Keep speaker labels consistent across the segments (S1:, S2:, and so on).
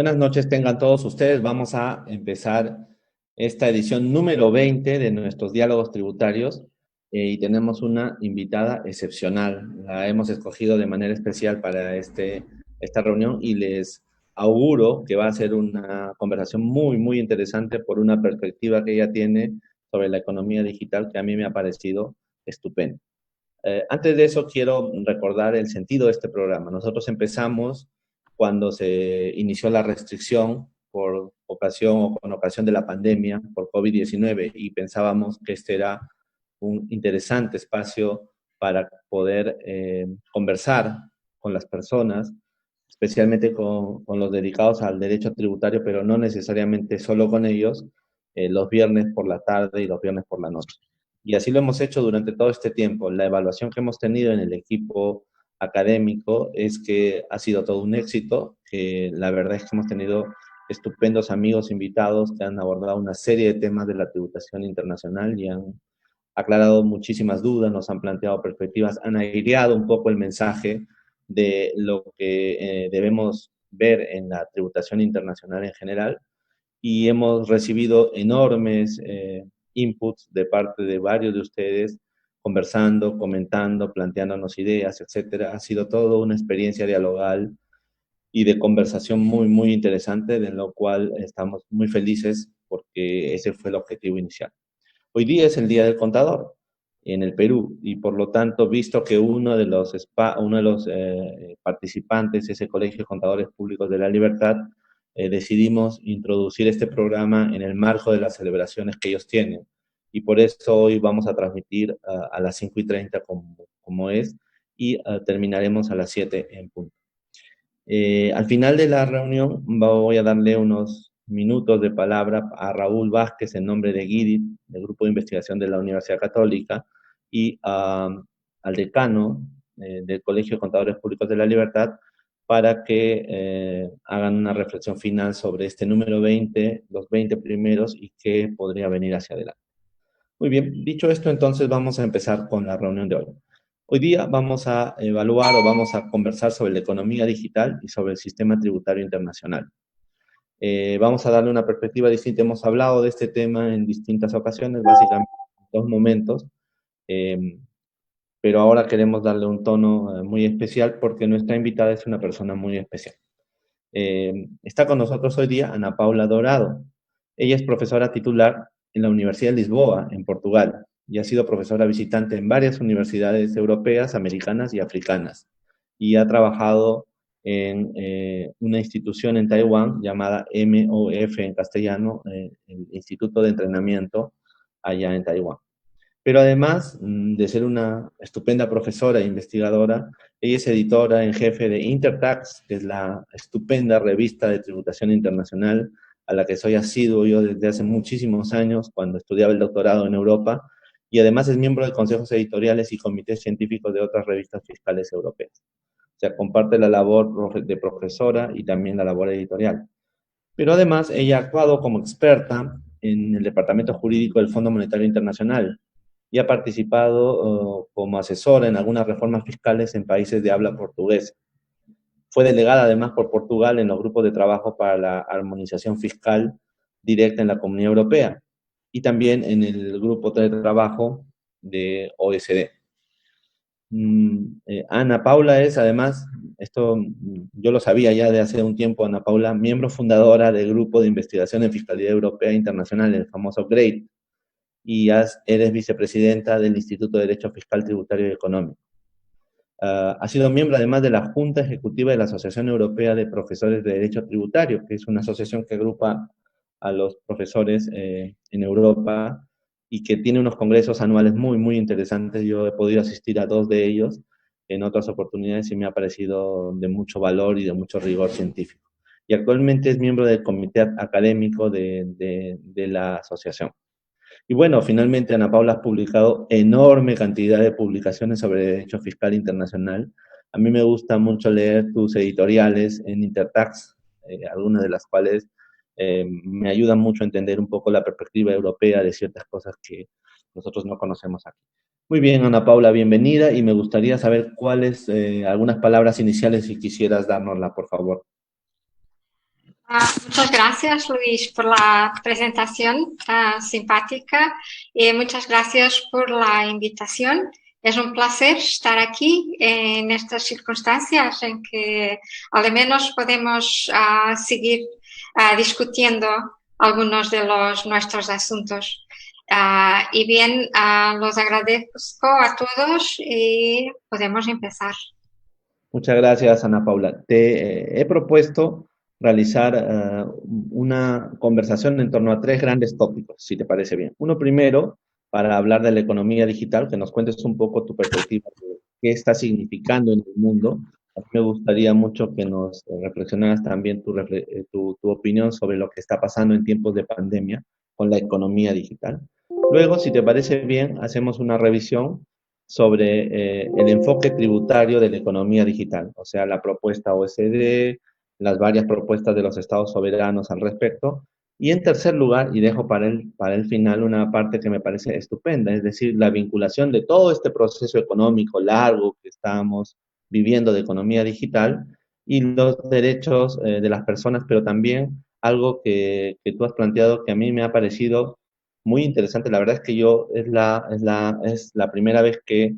S1: Buenas noches tengan todos ustedes. Vamos a empezar esta edición número 20 de nuestros diálogos tributarios y tenemos una invitada excepcional. La hemos escogido de manera especial para esta reunión y les auguro que va a ser una conversación muy interesante por una perspectiva que ella tiene sobre la economía digital que a mí me ha parecido estupenda. Antes de eso, quiero recordar el sentido de este programa. Nosotros empezamos cuando se inició la restricción por ocasión o con ocasión de la pandemia por COVID-19 y pensábamos que este era un interesante espacio para poder conversar con las personas, especialmente con los dedicados al derecho tributario, pero no necesariamente solo con ellos, los viernes por la tarde y los viernes por la noche. Y así lo hemos hecho durante todo este tiempo. La evaluación que hemos tenido en el equipo académico es que ha sido todo un éxito, que la verdad es que hemos tenido estupendos amigos invitados que han abordado una serie de temas de la tributación internacional y han aclarado muchísimas dudas, nos han planteado perspectivas, han aireado un poco el mensaje de lo que debemos ver en la tributación internacional en general y hemos recibido enormes inputs de parte de varios de ustedes, conversando, comentando, planteándonos ideas, etcétera. Ha sido todo una experiencia dialogal y de conversación muy interesante, de lo cual estamos muy felices porque ese fue el objetivo inicial. Hoy día es el Día del Contador en el Perú y por lo tanto, visto que uno de los participantes es el Colegio de Contadores Públicos de la Libertad, decidimos introducir este programa en el marco de las celebraciones que ellos tienen. Y por eso hoy vamos a transmitir a las 5:30 como es y terminaremos a las 7 en punto. Al final de la reunión voy a darle unos minutos de palabra a Raúl Vázquez en nombre de GIDIT, del Grupo de Investigación de la Universidad Católica, y al decano del Colegio de Contadores Públicos de la Libertad para que hagan una reflexión final sobre este número 20, los 20 primeros y qué podría venir hacia adelante. Muy bien, dicho esto, entonces vamos a empezar con la reunión de hoy. Hoy día vamos a evaluar o vamos a conversar sobre la economía digital y sobre el sistema tributario internacional. Vamos a darle una perspectiva distinta. Hemos hablado de este tema en distintas ocasiones, básicamente en dos momentos, eh, pero ahora queremos darle un tono muy especial porque nuestra invitada es una persona muy especial. Está con nosotros hoy día Ana Paula Dorado. Ella es profesora titular en la Universidad de Lisboa, en Portugal, y ha sido profesora visitante en varias universidades europeas, americanas y africanas. Y ha trabajado en una institución en Taiwán llamada MOF en castellano, el Instituto de Entrenamiento allá en Taiwán. Pero además de ser una estupenda profesora e investigadora, ella es editora en jefe de Intertax, que es la estupenda revista de tributación internacional a la que soy asiduo yo desde hace muchísimos años cuando estudiaba el doctorado en Europa, y además es miembro de consejos editoriales y comités científicos de otras revistas fiscales europeas. O sea, comparte la labor de profesora y también la labor editorial. Pero además ella ha actuado como experta en el Departamento Jurídico del Fondo Monetario Internacional, y ha participado como asesora en algunas reformas fiscales en países de habla portuguesa. Fue delegada además por Portugal en los grupos de trabajo para la armonización fiscal directa en la Comunidad Europea y también en el grupo de trabajo de OECD. Ana Paula es además, esto yo lo sabía ya de hace un tiempo, Ana Paula, miembro fundadora del Grupo de Investigación en Fiscalidad Europea Internacional, el famoso GREAT, y eres vicepresidenta del Instituto de Derecho Fiscal, Tributario y Económico. Ha sido miembro además de la Junta Ejecutiva de la Asociación Europea de Profesores de Derecho Tributario, que es una asociación que agrupa a los profesores en Europa y que tiene unos congresos anuales muy interesantes. Yo he podido asistir a dos de ellos en otras oportunidades y me ha parecido de mucho valor y de mucho rigor científico. Y actualmente es miembro del comité académico de la asociación. Y bueno, finalmente, Ana Paula, has publicado enorme cantidad de publicaciones sobre derecho fiscal internacional. A mí me gusta mucho leer tus editoriales en Intertax, algunas de las cuales me ayudan mucho a entender un poco la perspectiva europea de ciertas cosas que nosotros no conocemos aquí. Muy bien, Ana Paula, bienvenida y me gustaría saber cuáles, algunas palabras iniciales si quisieras dárnosla, por favor.
S2: Muchas gracias, Luis, por la presentación tan simpática y muchas gracias por la invitación. Es un placer estar aquí en estas circunstancias en que al menos podemos seguir discutiendo algunos de nuestros asuntos. Y bien, los agradezco a todos y podemos empezar.
S1: Muchas gracias, Ana Paula. Te he propuesto realizar una conversación en torno a tres grandes tópicos, si te parece bien. Uno primero, para hablar de la economía digital, que nos cuentes un poco tu perspectiva de qué está significando en el mundo. A mí me gustaría mucho que nos reflexionaras también tu opinión sobre lo que está pasando en tiempos de pandemia con la economía digital. Luego, si te parece bien, hacemos una revisión sobre el enfoque tributario de la economía digital, o sea, la propuesta OECD, las varias propuestas de los estados soberanos al respecto. Y en tercer lugar, y dejo para el final una parte que me parece estupenda, es decir, la vinculación de todo este proceso económico largo que estamos viviendo de economía digital y los derechos de las personas, pero también algo que tú has planteado que a mí me ha parecido muy interesante. La verdad es que yo es la primera vez que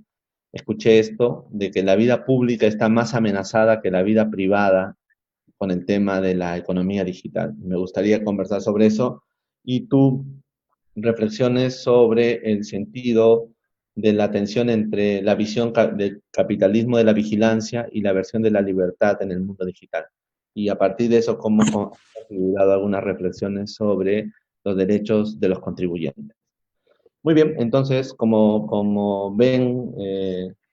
S1: escuché esto, de que la vida pública está más amenazada que la vida privada con el tema de la economía digital. Me gustaría conversar sobre eso y tú reflexiones sobre el sentido de la tensión entre la visión del capitalismo de la vigilancia y la versión de la libertad en el mundo digital. Y a partir de eso, cómo has configurado algunas reflexiones sobre los derechos de los contribuyentes. Muy bien, entonces, como ven,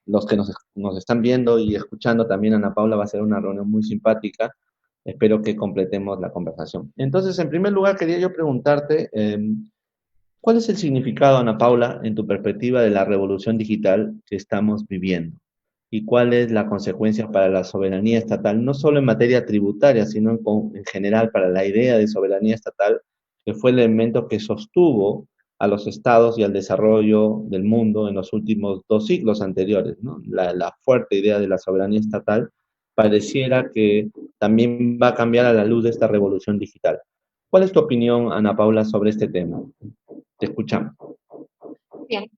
S1: los que nos están viendo y escuchando también, Ana Paula, va a ser una reunión muy simpática. Espero que completemos la conversación. Entonces, en primer lugar, quería yo preguntarte, ¿cuál es el significado, Ana Paula, en tu perspectiva de la revolución digital que estamos viviendo? ¿Y cuál es la consecuencia para la soberanía estatal, no solo en materia tributaria, sino en general para la idea de soberanía estatal, que fue el elemento que sostuvo a los estados y al desarrollo del mundo en los últimos 2 siglos anteriores, ¿no? La fuerte idea de la soberanía estatal pareciera que también va a cambiar a la luz de esta revolución digital. ¿Cuál es tu opinión, Ana Paula, sobre este tema? Te escuchamos.
S2: Bien.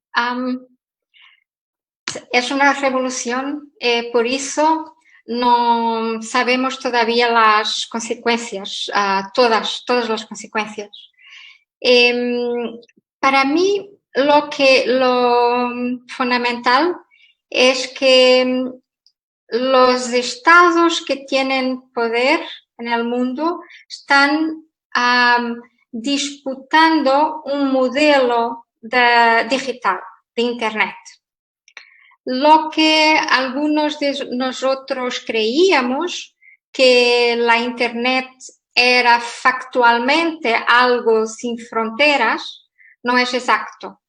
S2: Es una revolución, por eso no sabemos todavía las consecuencias, todas las consecuencias. Para mí, lo fundamental es que los estados que tienen poder en el mundo están disputando un modelo digital de Internet. Lo que algunos de nosotros creíamos que la Internet era factualmente algo sin fronteras, no es exacto.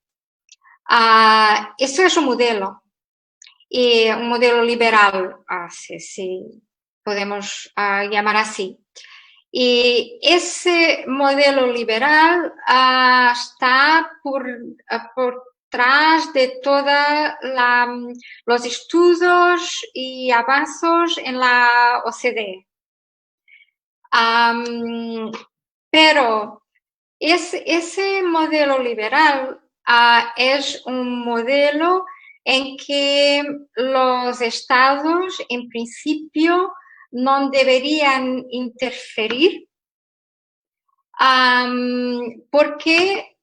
S2: Eso es un modelo liberal, si podemos llamar así. Y ese modelo liberal está por tras de todos los estudios y avances en la OCDE. Pero ese modelo liberal es un modelo en que los estados, en principio, no deberían interferir porque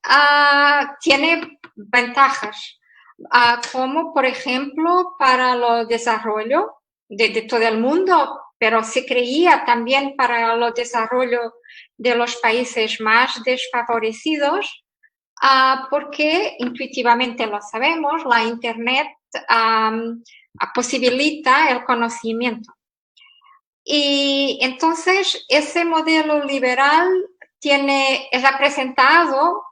S2: tiene ventajas, como por ejemplo para el desarrollo de todo el mundo, pero se creía también para el desarrollo de los países más desfavorecidos, porque intuitivamente lo sabemos, la Internet posibilita el conocimiento. Y entonces ese modelo liberal es representado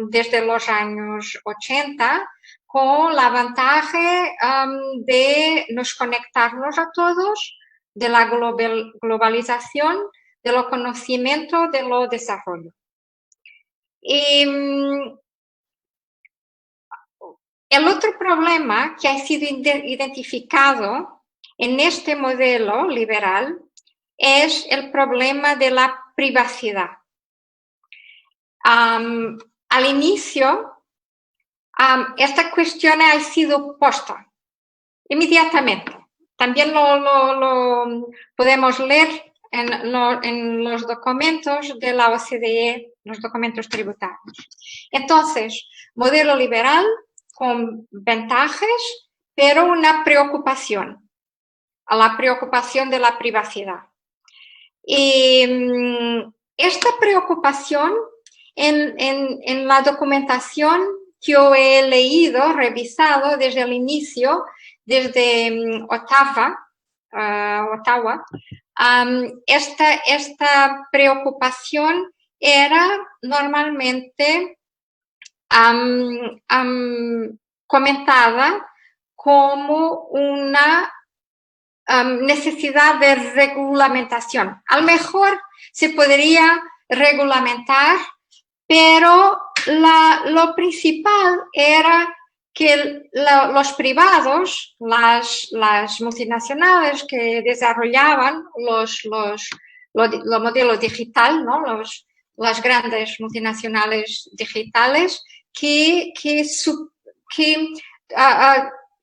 S2: desde los años 80 con la ventaja de nos conectarnos a todos, de la globalización, de lo conocimiento, de lo desarrollo. Y el otro problema que ha sido identificado en este modelo liberal es el problema de la privacidad. Al inicio, esta cuestión ha sido puesta inmediatamente. También lo podemos leer en los documentos de la OCDE, los documentos tributarios. Entonces, modelo liberal con ventajas, pero una preocupación, a la preocupación de la privacidad. Y esta preocupación en la documentación que yo he leído, revisado desde el inicio, desde Ottawa, esta preocupación era normalmente comentada como una necesidad de regulamentación. A lo mejor se podría regulamentar, pero lo principal era que los privados, las multinacionales que desarrollaban los modelos digitales, ¿no? Las grandes multinacionales digitales, que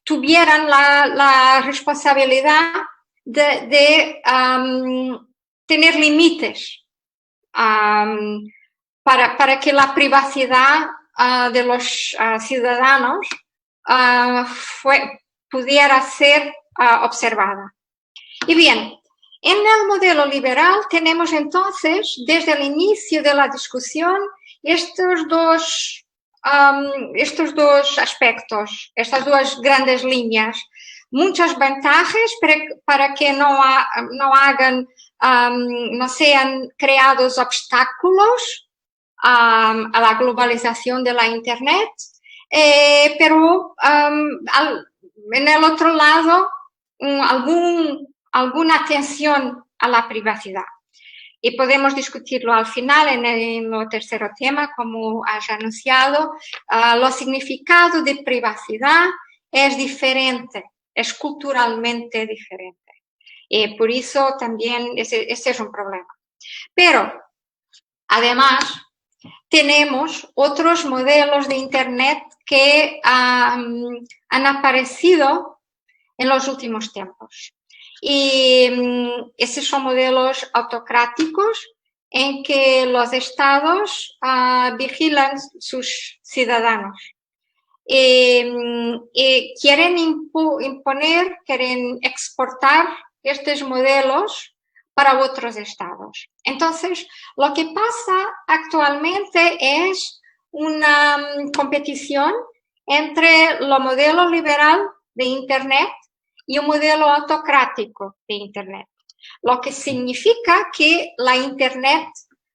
S2: tuvieran la responsabilidad de tener límites para que la privacidad de los ciudadanos pudiera ser observada. Y bien, en el modelo liberal tenemos entonces, desde el inicio de la discusión, estos dos aspectos, estas dos grandes líneas. Muchas ventajas para que no sean creados obstáculos a la globalización de la Internet, pero en el otro lado alguna atención a la privacidad. Y podemos discutirlo al final en el tercer tema, como has anunciado. Lo significado de privacidad es diferente, es culturalmente diferente. Y por eso también ese es un problema. Pero, además, tenemos otros modelos de Internet que han aparecido en los últimos tiempos. Y esos son modelos autocráticos en que los estados vigilan sus ciudadanos. Y quieren imponer, quieren exportar estos modelos para otros estados. Entonces, lo que pasa actualmente es una competición entre el modelo liberal de Internet y un modelo autocrático de Internet, lo que significa que la Internet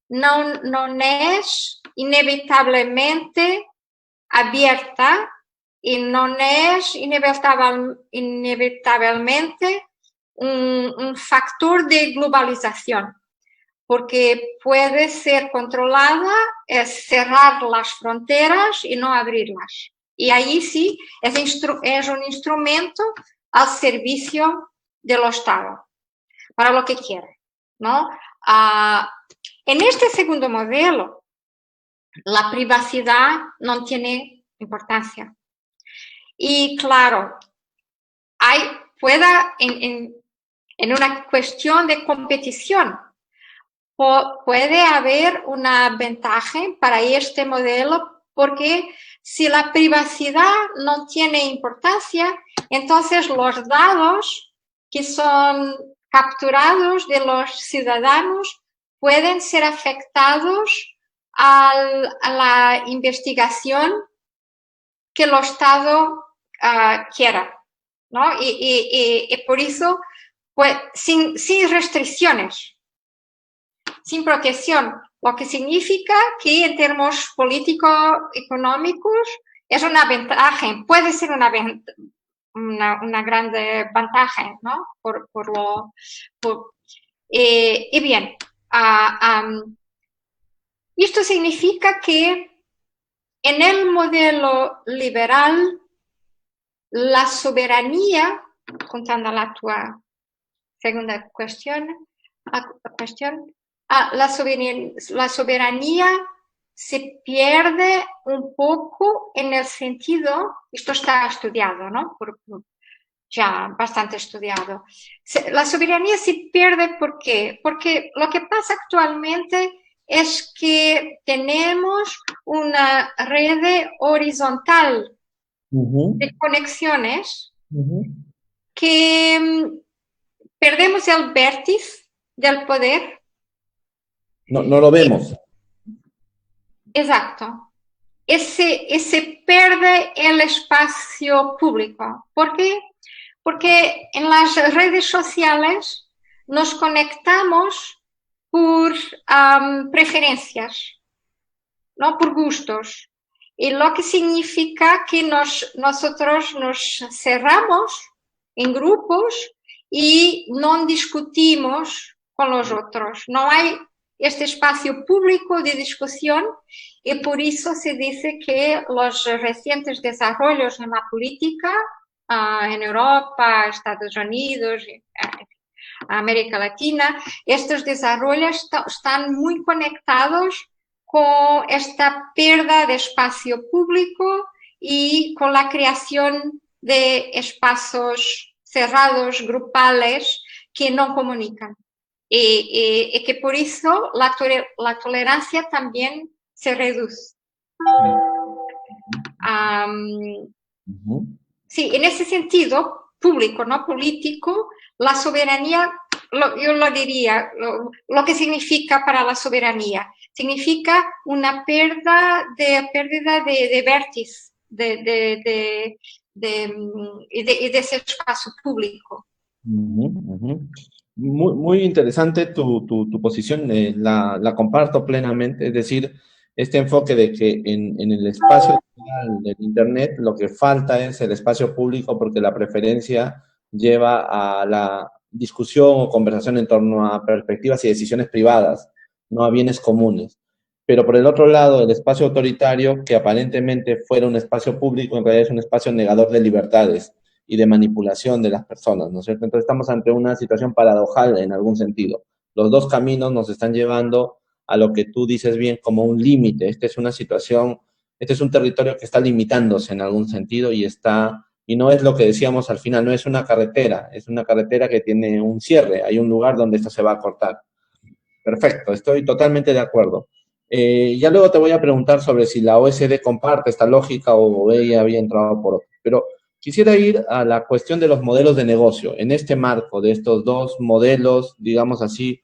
S2: no es inevitablemente abierta y no es inevitablemente un factor de globalización, porque puede ser controlada, es cerrar las fronteras y no abrirlas. Y ahí sí es un instrumento al servicio del Estado, para lo que quiere, ¿no? En este segundo modelo, la privacidad no tiene importancia. Y claro, en una cuestión de competición, puede haber una ventaja para este modelo, porque si la privacidad no tiene importancia, entonces los datos que son capturados de los ciudadanos pueden ser afectados a la investigación que el Estado quiera, ¿no? Y por eso, pues, sin restricciones, sin protección, lo que significa que en términos político-económicos es una ventaja, puede ser una gran ventaja, ¿no? Y bien, esto significa que en el modelo liberal la soberanía, contando la tua segunda cuestión, la soberanía se pierde un poco en el sentido, esto está estudiado, ¿no? Ya bastante estudiado. La soberanía se pierde ¿por qué? Porque lo que pasa actualmente es que tenemos una red horizontal de conexiones que perdemos el vértice del poder.
S1: No, no lo vemos.
S2: Exacto. Se pierde el espacio público. ¿Por qué? Porque en las redes sociales nos conectamos por preferencias, no por gustos. Y lo que significa que nosotros nos cerramos en grupos y no discutimos con los otros. No hay este espacio público de discusión y por eso se dice que los recientes desarrollos en la política en Europa, Estados Unidos, América Latina, estos desarrollos están muy conectados con esta pérdida de espacio público y con la creación de espacios cerrados, grupales, que no comunican. Y que por eso la tolerancia también se reduce. Sí, en ese sentido, público, no político, la soberanía, yo lo diría, lo que significa para la soberanía, significa una pérdida de vértice, de ese espacio público.
S1: Muy, muy interesante tu posición, la comparto plenamente, es decir, este enfoque de que en el espacio del Internet lo que falta es el espacio público porque la preferencia lleva a la discusión o conversación en torno a perspectivas y decisiones privadas, no a bienes comunes. Pero por el otro lado, el espacio autoritario, que aparentemente fuera un espacio público, en realidad es un espacio negador de libertades y de manipulación de las personas, ¿no es cierto? Entonces estamos ante una situación paradojal en algún sentido. Los dos caminos nos están llevando a lo que tú dices bien como un límite. Esta es una situación, este es un territorio que está limitándose en algún sentido y no es lo que decíamos al final, no es una carretera que tiene un cierre, hay un lugar donde esto se va a cortar. Perfecto, estoy totalmente de acuerdo. Ya luego te voy a preguntar sobre si la OSD comparte esta lógica o ella había entrado por otro. Pero quisiera ir a la cuestión de los modelos de negocio. En este marco de estos dos modelos, digamos así,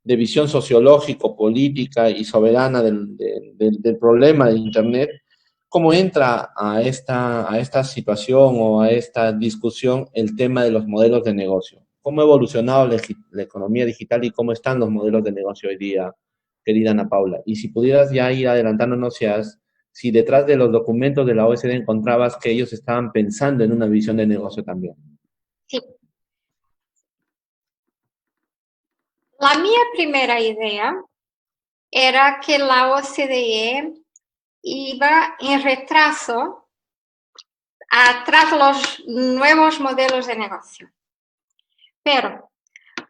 S1: de visión sociológico, política y soberana del problema de Internet, ¿cómo entra a esta situación o a esta discusión el tema de los modelos de negocio? ¿Cómo ha evolucionado la economía digital y cómo están los modelos de negocio hoy día, querida Ana Paula? Y si pudieras ya ir adelantándonos, si detrás de los documentos de la OECD encontrabas que ellos estaban pensando en una visión de negocio también.
S2: Sí. La mía primera idea era que la OCDE iba en retraso tras los nuevos modelos de negocio. Pero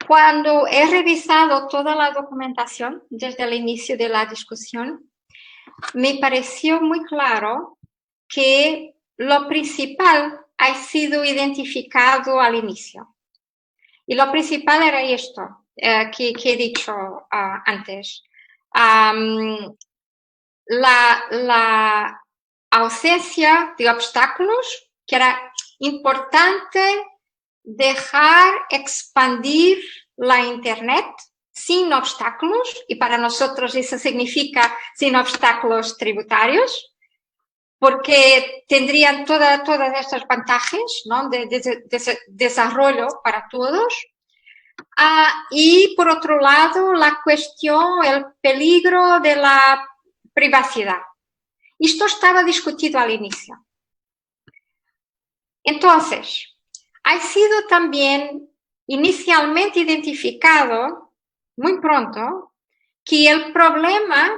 S2: cuando he revisado toda la documentación desde el inicio de la discusión, me pareció muy claro que lo principal ha sido identificado al inicio. Y lo principal era esto que he dicho antes. La ausencia de obstáculos, que era importante dejar expandir la Internet sin obstáculos, y para nosotros eso significa sin obstáculos tributarios, porque tendrían todas estas ventajas, ¿no? de desarrollo para todos. Y por otro lado, la cuestión, el peligro de la privacidad. Esto estaba discutido al inicio. Entonces, ha sido también inicialmente identificado, muy pronto, que el problema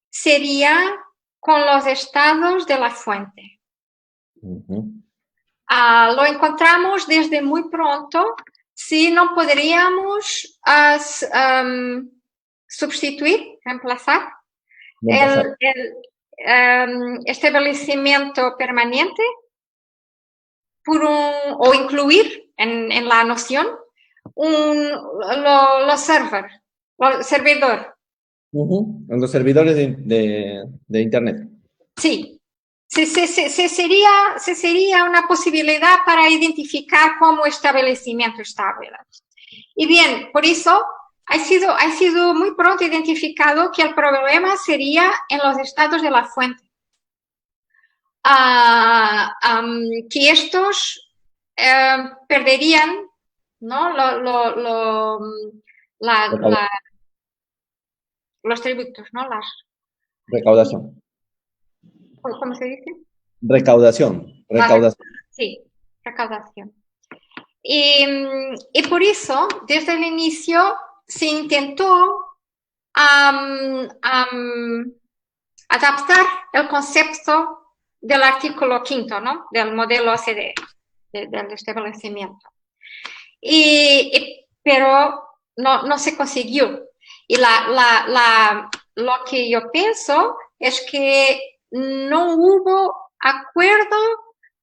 S2: sería con los estados de la fuente. Lo encontramos desde muy pronto si no podríamos sustituir, reemplazar
S1: Reemplazar.
S2: el establecimiento permanente por o incluir en la noción los servidor.
S1: En los servidores de Internet.
S2: Sí, sería una posibilidad para identificar como establecimiento estable. Y bien, por eso ha sido muy pronto identificado que el problema sería en los estados de la fuente. Que estos perderían, ¿no? Los tributos, ¿no?
S1: Recaudación.
S2: ¿Cómo se dice?
S1: Recaudación.
S2: Sí, recaudación. Y por eso, desde el inicio, se intentó adaptar el concepto del artículo 5, ¿no? Del modelo OCDE, del establecimiento. Pero no se consiguió. Y lo que yo pienso es que no hubo acuerdo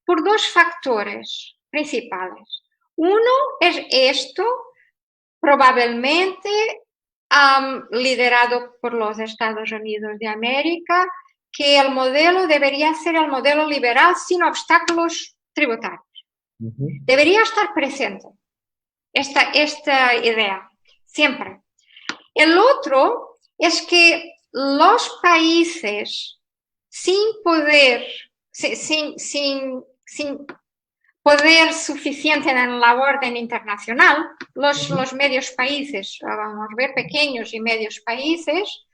S2: por dos factores principales. Uno es esto, probablemente liderado por los Estados Unidos de América, que el modelo debería ser el modelo liberal sin obstáculos tributarios. Debería estar presente esta idea, siempre. El otro es que los países sin poder suficiente en la orden internacional, los medios países, vamos a ver, pequeños y medios países,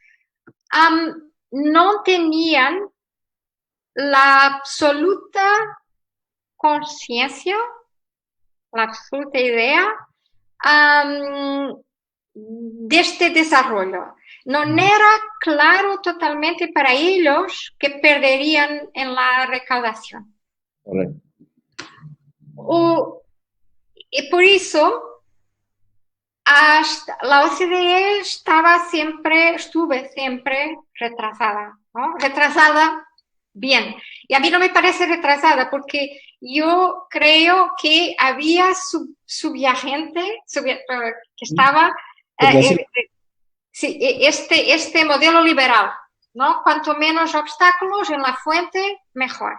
S2: no tenían la absoluta conciencia, la absoluta idea de este desarrollo. No era claro totalmente para ellos que perderían en la recaudación.
S1: Correcto.
S2: Y por eso la OCDE estuve siempre retrasada, ¿no? Retrasada bien. Y a mí no me parece retrasada porque yo creo que había subyacente que estaba este modelo liberal, ¿no? Cuanto menos obstáculos en la fuente, mejor.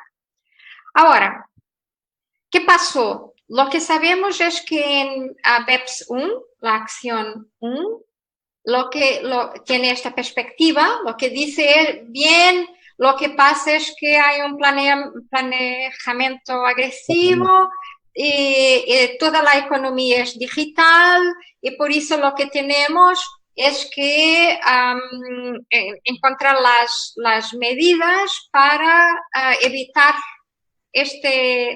S2: Ahora, ¿qué pasó? Lo que sabemos es que en BEPS 1, la acción 1, tiene esta perspectiva, lo que dice es, bien, lo que pasa es que hay un planeamiento agresivo, y toda la economía es digital, y por eso lo que tenemos es que encontrar las medidas para evitar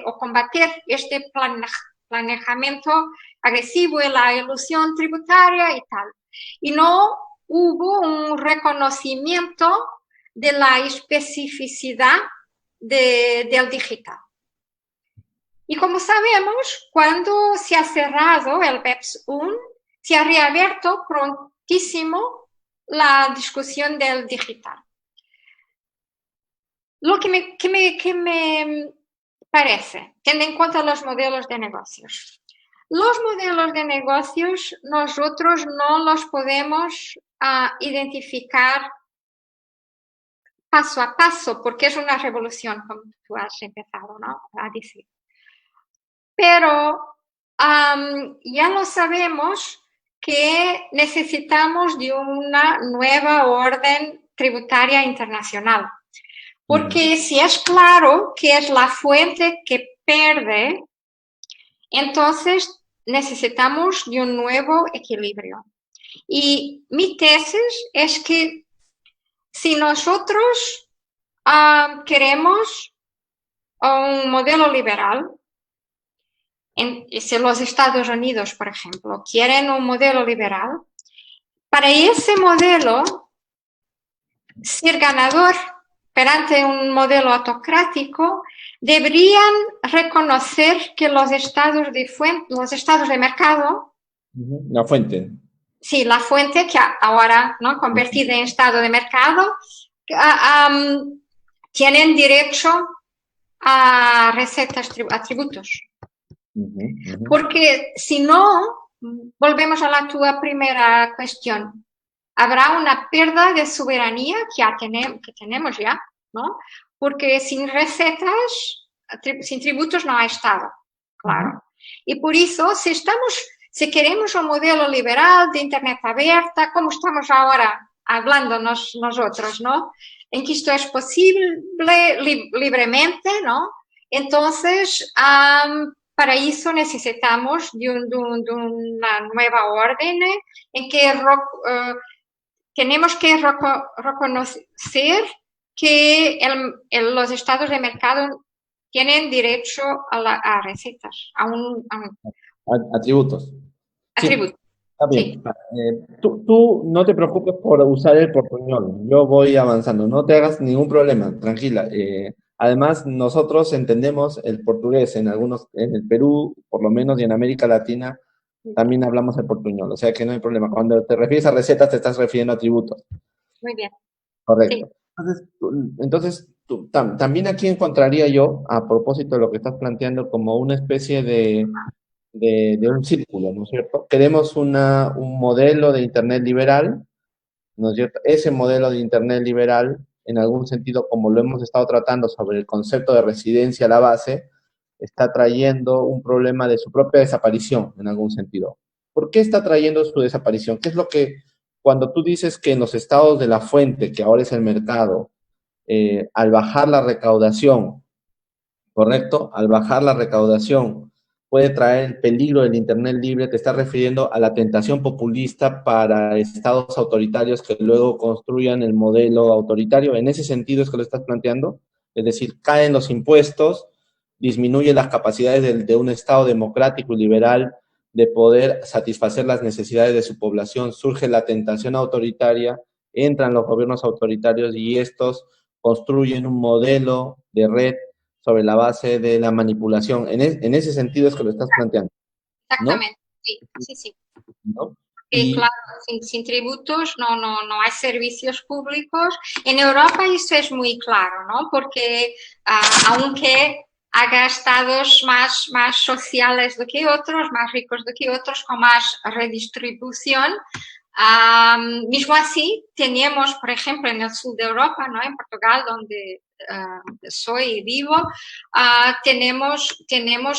S2: o combatir este planeamiento agresivo y la ilusión tributaria y tal. Y no hubo un reconocimiento de la especificidad del digital. Y como sabemos, cuando se ha cerrado el BEPS 1, se ha reabierto prontísimo la discusión del digital. Lo que me parece, teniendo en cuenta los modelos de negocios. Los modelos de negocios nosotros no los podemos identificar paso a paso, porque es una revolución, como tú has empezado, ¿no? A decir. Pero ya lo sabemos que necesitamos de una nueva orden tributaria internacional. Porque si es claro que es la fuente que pierde, entonces necesitamos de un nuevo equilibrio. Y mi tesis es que si nosotros queremos un modelo liberal, si los Estados Unidos, por ejemplo, quieren un modelo liberal, para ese modelo ser ganador perante un modelo autocrático, deberían reconocer que los estados de mercado,
S1: la fuente,
S2: sí, la fuente que ahora, ¿no?, convertida en estado de mercado, tienen derecho a recetas, a tributos. Porque si no, volvemos a la tu primera cuestión, habrá una pérdida de soberanía que tenemos ya, ¿no? Porque sin recetas, sin tributos no hay Estado, claro. Y por eso, si queremos un modelo liberal de Internet abierta, como estamos ahora hablando nosotros, ¿no?, en que esto es posible libremente, ¿no? Entonces, para eso necesitamos de una nueva orden en que tenemos que reconocer que los estados de mercado tienen derecho a recetas,
S1: A tributos.
S2: a
S1: Sí,
S2: tributo.
S1: está bien.
S2: Sí.
S1: Tú no te preocupes por usar el portuñol. Yo voy avanzando. No te hagas ningún problema. Tranquila. Además, nosotros entendemos el portugués en el Perú, por lo menos, y en América Latina, también hablamos el portuñol. O sea que no hay problema. Cuando te refieres a recetas, te estás refiriendo a tributos.
S2: Muy bien.
S1: Correcto.
S2: Sí.
S1: También aquí encontraría yo, a propósito de lo que estás planteando, como una especie de un círculo, ¿no es cierto? Queremos un modelo de Internet liberal, ¿no es cierto? Ese modelo de Internet liberal, en algún sentido, como lo hemos estado tratando sobre el concepto de residencia a la base, está trayendo un problema de su propia desaparición, en algún sentido. ¿Por qué está trayendo su desaparición? ¿Qué es lo que, cuando tú dices que en los estados de la fuente, que ahora es el mercado, al bajar la recaudación, ¿correcto? Al bajar la recaudación puede traer el peligro del Internet libre, te estás refiriendo a la tentación populista para estados autoritarios que luego construyan el modelo autoritario. ¿En ese sentido es que lo estás planteando? Es decir, caen los impuestos, disminuye las capacidades de un Estado democrático y liberal de poder satisfacer las necesidades de su población, surge la tentación autoritaria, entran los gobiernos autoritarios y estos construyen un modelo de red sobre la base de la manipulación. En ese sentido es que lo estás planteando, ¿no?
S2: Exactamente, sí, sí, sí.
S1: ¿No?
S2: Sí,
S1: Y
S2: claro, sin tributos no hay servicios públicos. En Europa eso es muy claro, ¿no? Porque aunque haga estados más sociales do que otros, más ricos do que otros, con más redistribución, mismo así, teníamos, por ejemplo, en el sur de Europa, ¿no?, en Portugal, donde soy y vivo, tenemos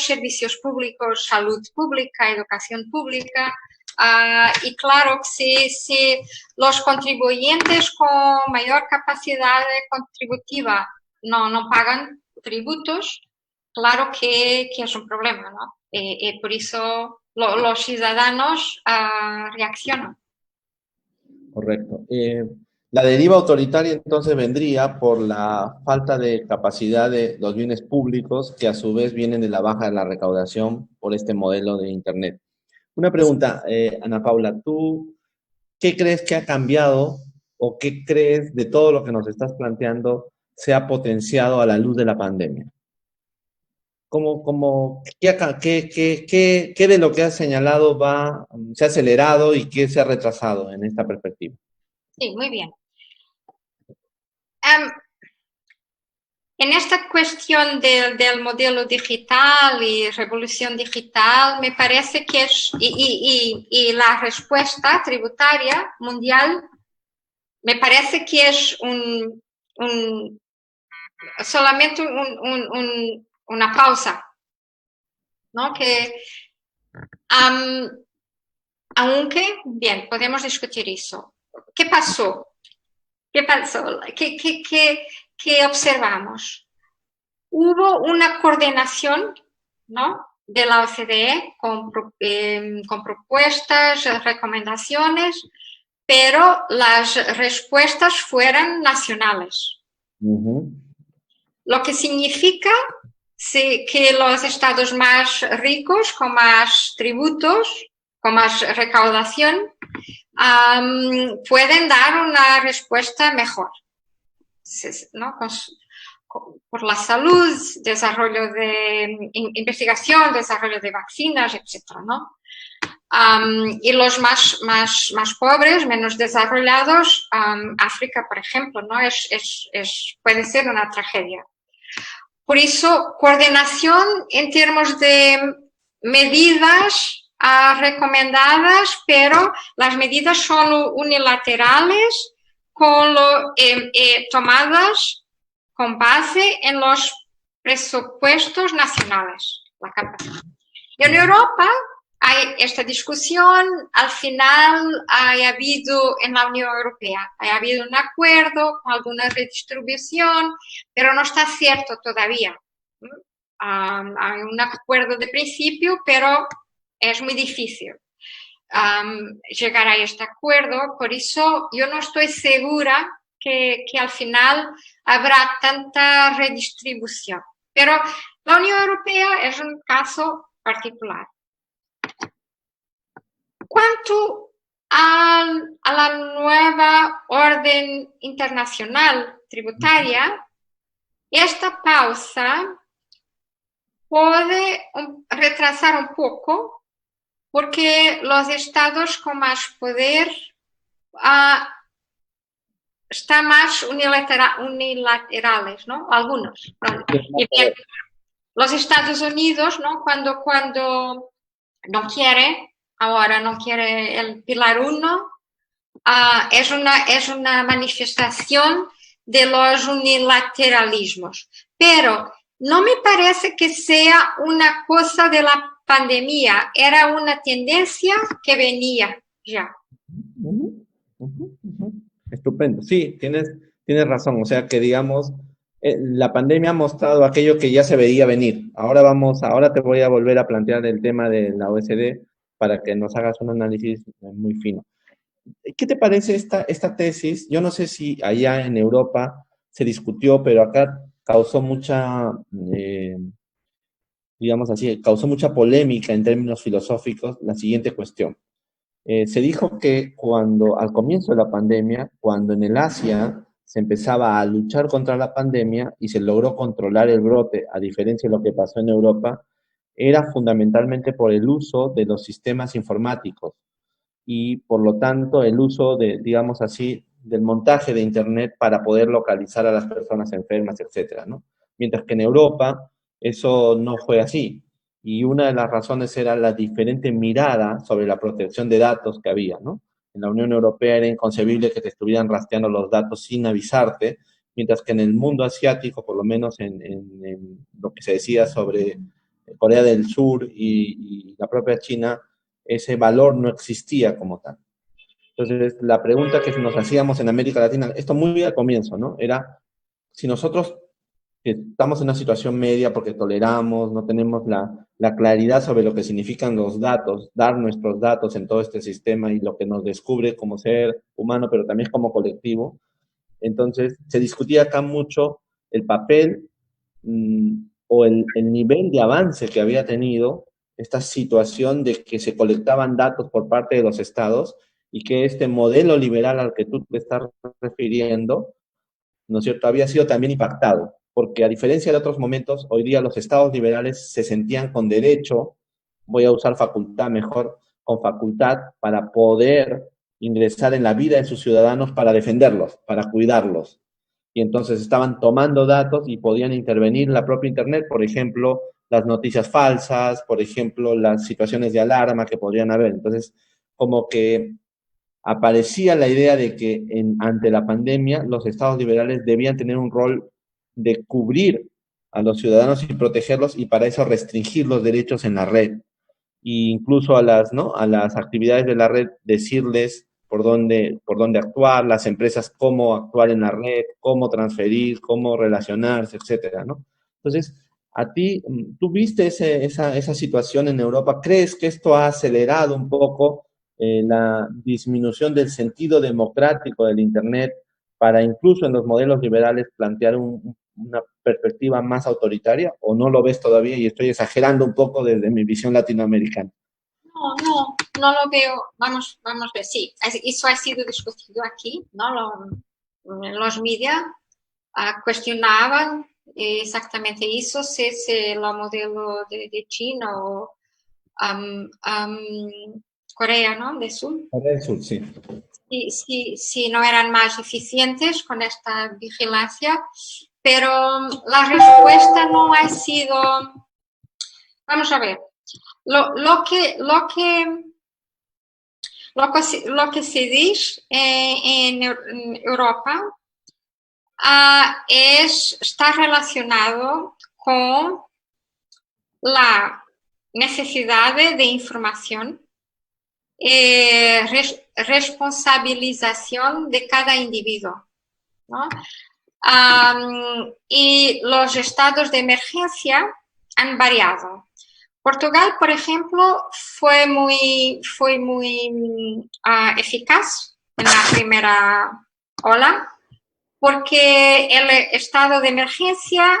S2: servicios públicos, salud pública, educación pública, y claro que si los contribuyentes con mayor capacidad contributiva no pagan tributos, claro que es un problema, ¿no? Y por eso los ciudadanos reaccionan.
S1: correcto. La deriva autoritaria entonces vendría por la falta de capacidad de los bienes públicos que a su vez vienen de la baja de la recaudación por este modelo de Internet. Una pregunta, Ana Paula, ¿tú qué crees que ha cambiado o qué crees de todo lo que nos estás planteando se ha potenciado a la luz de la pandemia? ¿Qué de lo que has señalado se ha acelerado y qué se ha retrasado en esta perspectiva?
S2: Sí, muy bien. En esta cuestión del modelo digital y revolución digital, me parece que es, y la respuesta tributaria mundial, me parece que es solamente una pausa, ¿no? Que, aunque, bien, podemos discutir eso. ¿Qué pasó? ¿Qué pasó? ¿Qué observamos? Hubo una coordinación, ¿no?, de la OCDE con propuestas, recomendaciones, pero las respuestas fueron nacionales. Lo que significa que los estados más ricos, con más tributos, con más recaudación, pueden dar una respuesta mejor, ¿no?, por la salud, desarrollo de investigación, desarrollo de vacunas, etc., ¿no? y los más pobres, menos desarrollados, África, por ejemplo, ¿no? Puede ser una tragedia. Por eso, coordinación en términos de medidas recomendadas, pero las medidas son unilaterales tomadas con base en los presupuestos nacionales. Y en Europa hay esta discusión, al final ha habido en la Unión Europea, ha habido un acuerdo con alguna redistribución, pero no está cierto todavía. Hay un acuerdo de principio, pero es muy difícil llegar a este acuerdo, por eso yo no estoy segura que al final habrá tanta redistribución. Pero la Unión Europea es un caso particular. Cuanto a la nueva orden internacional tributaria, esta pausa puede retrasar un poco porque los estados con más poder están más unilaterales, ¿no? Algunos. Y bien, los Estados Unidos, ¿no? Cuando no quiere, ahora no quiere el Pilar 1, es una manifestación de los unilateralismos. Pero no me parece que sea una cosa de la pandemia, era una tendencia que venía ya.
S1: Estupendo. Sí, tienes razón. O sea que, digamos, la pandemia ha mostrado aquello que ya se veía venir. Ahora te voy a volver a plantear el tema de la OECD para que nos hagas un análisis muy fino. ¿Qué te parece esta tesis? Yo no sé si allá en Europa se discutió, pero acá causó digamos así, causó mucha polémica en términos filosóficos la siguiente cuestión. Se dijo que al comienzo de la pandemia, cuando en el Asia se empezaba a luchar contra la pandemia y se logró controlar el brote, a diferencia de lo que pasó en Europa, era fundamentalmente por el uso de los sistemas informáticos y por lo tanto el uso de, digamos así, del montaje de Internet para poder localizar a las personas enfermas, etcétera, ¿no? Mientras que en Europa eso no fue así. Y una de las razones era la diferente mirada sobre la protección de datos que había, ¿no? En la Unión Europea era inconcebible que te estuvieran rastreando los datos sin avisarte, mientras que en el mundo asiático, por lo menos en lo que se decía sobre Corea del Sur y la propia China, ese valor no existía como tal. Entonces, la pregunta que nos hacíamos en América Latina, esto muy al comienzo, ¿no? Era si nosotros que estamos en una situación media porque toleramos, no tenemos la claridad sobre lo que significan los datos, dar nuestros datos en todo este sistema y lo que nos descubre como ser humano, pero también como colectivo. Entonces, se discutía acá mucho el papel o el nivel de avance que había tenido esta situación de que se colectaban datos por parte de los estados y que este modelo liberal al que tú te estás refiriendo, ¿no es cierto?, había sido también impactado, porque a diferencia de otros momentos, hoy día los estados liberales se sentían con derecho, voy a usar facultad mejor, con facultad para poder ingresar en la vida de sus ciudadanos para defenderlos, para cuidarlos. Y entonces estaban tomando datos y podían intervenir en la propia Internet, por ejemplo, las noticias falsas, por ejemplo, las situaciones de alarma que podrían haber. Entonces, como que aparecía la idea de que ante la pandemia los estados liberales debían tener un rol de cubrir a los ciudadanos y protegerlos y para eso restringir los derechos en la red e incluso ¿no?, a las actividades de la red decirles por dónde actuar, las empresas cómo actuar en la red, cómo transferir, cómo relacionarse, etcétera, ¿no? Entonces, a ti, ¿tú viste esa situación en Europa? ¿Crees que esto ha acelerado un poco la disminución del sentido democrático del Internet para incluso en los modelos liberales plantear una perspectiva más autoritaria, o no lo ves todavía y estoy exagerando un poco desde mi visión latinoamericana?
S2: No lo veo. Vamos a ver, sí, eso ha sido discutido aquí, ¿no? Los media cuestionaban exactamente eso, si es el modelo de China o Corea, ¿no? Del Sur.
S1: Corea del Sur, sí.
S2: Si no eran más eficientes con esta vigilancia, pero la respuesta no ha sido, vamos a ver, lo que se dice en Europa está relacionado con la necesidad de información, responsabilización de cada individuo, ¿no? Y los estados de emergencia han variado. Portugal, por ejemplo, fue muy eficaz en la primera ola, porque el estado de emergencia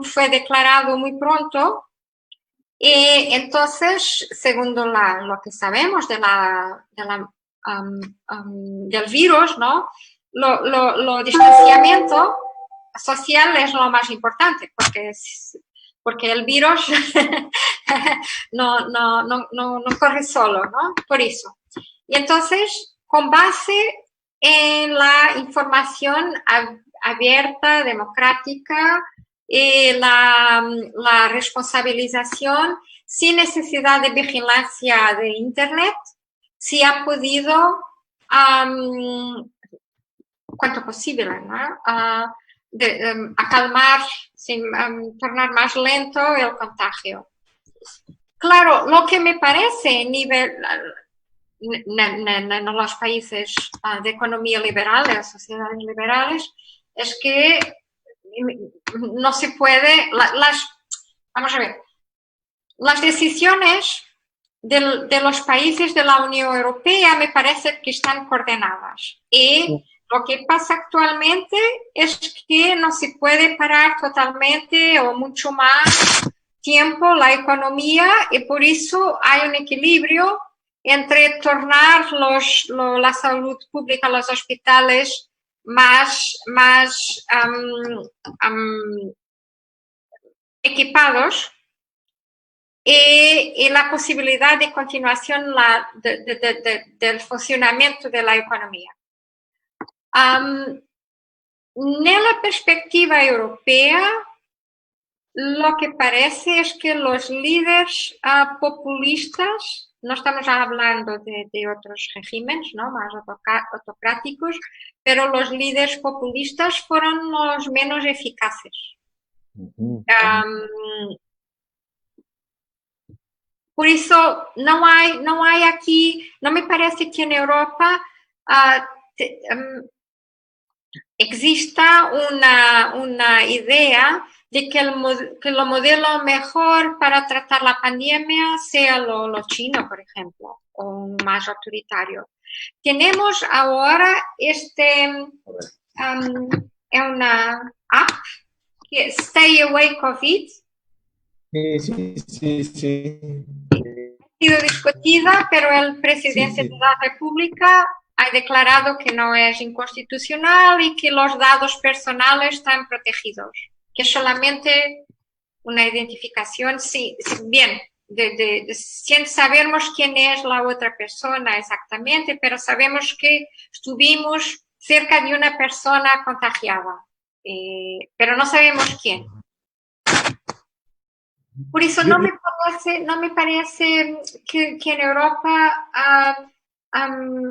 S2: fue declarado muy pronto y entonces, según lo que sabemos del virus, ¿no? Lo distanciamiento social es lo más importante, porque el virus no corre solo, ¿no? Por eso. Y entonces, con base en la información abierta, democrática, la responsabilización sin necesidad de vigilancia de Internet, se ha podido, cuanto posible, ¿no? Acalmar, tornar más lento el contagio. Claro, lo que me parece en los países de economía liberal, de las sociedades liberales, es que no se puede, vamos a ver, las decisiones de los países de la Unión Europea me parece que están coordinadas. Y lo que pasa actualmente es que no se puede parar totalmente o mucho más tiempo la economía, y por eso hay un equilibrio entre tornar la salud pública, los hospitales más equipados y la posibilidad de continuación del funcionamiento de la economía. En la perspectiva europea, lo que parece es que los líderes populistas, no estamos hablando de otros regímenes, ¿no? Más autocráticos, pero los líderes populistas fueron los menos eficaces. Por eso no hay aquí, no me parece que en Europa exista una idea de que el modelo mejor para tratar la pandemia sea lo chino, por ejemplo, o más autoritario. Tenemos ahora una app que es Stay Away COVID.
S1: Sí.
S2: Ha sido discutida, pero el presidente de la República ha declarado que no es inconstitucional y que los datos personales están protegidos, que solamente una identificación, bien, sin sabemos quién es la otra persona exactamente, pero sabemos que estuvimos cerca de una persona contagiada, pero no sabemos quién. Por eso no me parece que en Europa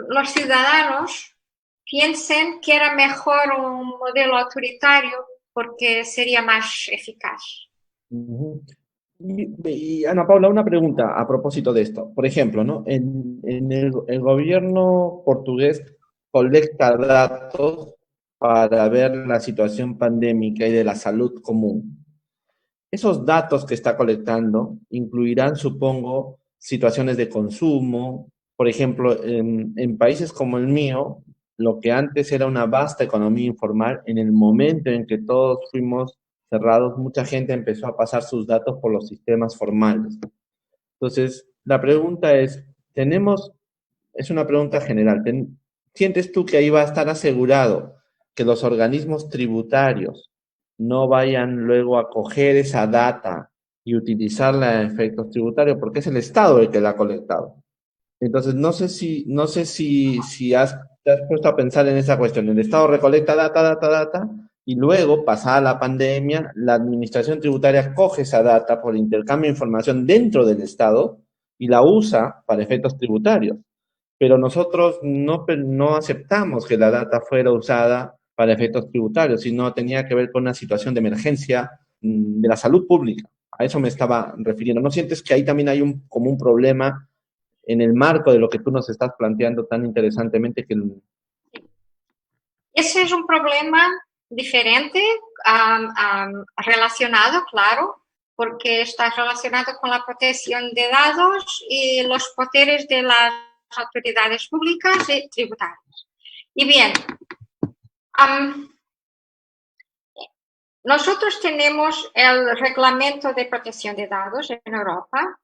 S2: los ciudadanos piensen que era mejor un modelo autoritario porque sería más eficaz.
S1: Y Ana Paula, una pregunta a propósito de esto. Por ejemplo, ¿no? En el gobierno portugués colecta datos para ver la situación pandémica y de la salud común. Esos datos que está colectando incluirán, supongo, situaciones de consumo. Por ejemplo, en países como el mío, lo que antes era una vasta economía informal, en el momento en que todos fuimos cerrados, mucha gente empezó a pasar sus datos por los sistemas formales. Entonces, la pregunta es una pregunta general. ¿Sientes tú que ahí va a estar asegurado que los organismos tributarios no vayan luego a coger esa data y utilizarla a efectos tributarios? Porque es el Estado el que la ha colectado. Entonces, no sé si te has puesto a pensar en esa cuestión. El Estado recolecta data, y luego, pasada la pandemia, la administración tributaria coge esa data por intercambio de información dentro del Estado y la usa para efectos tributarios. Pero nosotros no aceptamos que la data fuera usada para efectos tributarios, sino tenía que ver con una situación de emergencia de la salud pública. A eso me estaba refiriendo. ¿No sientes que ahí también hay como un problema en el marco de lo que tú nos estás planteando tan interesantemente que...
S2: Ese es un problema diferente, relacionado, claro, porque está relacionado con la protección de datos y los poderes de las autoridades públicas y tributarias. Y bien, nosotros tenemos el Reglamento de Protección de Datos en Europa.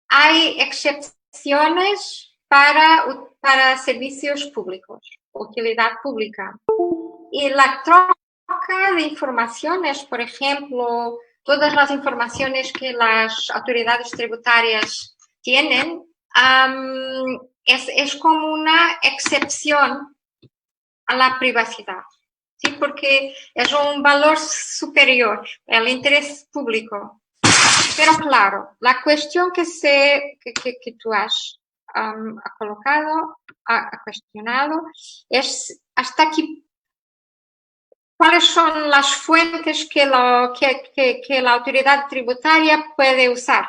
S2: Hay excepciones para servicios públicos, utilidad pública. Y la troca de informaciones, por ejemplo, todas las informaciones que las autoridades tributarias tienen, es como una excepción a la privacidad, ¿sí? Porque es un valor superior, el interés público. Pero claro, la cuestión que tú has colocado, ha cuestionado, es hasta aquí, cuáles son las fuentes que la autoridad tributaria puede usar.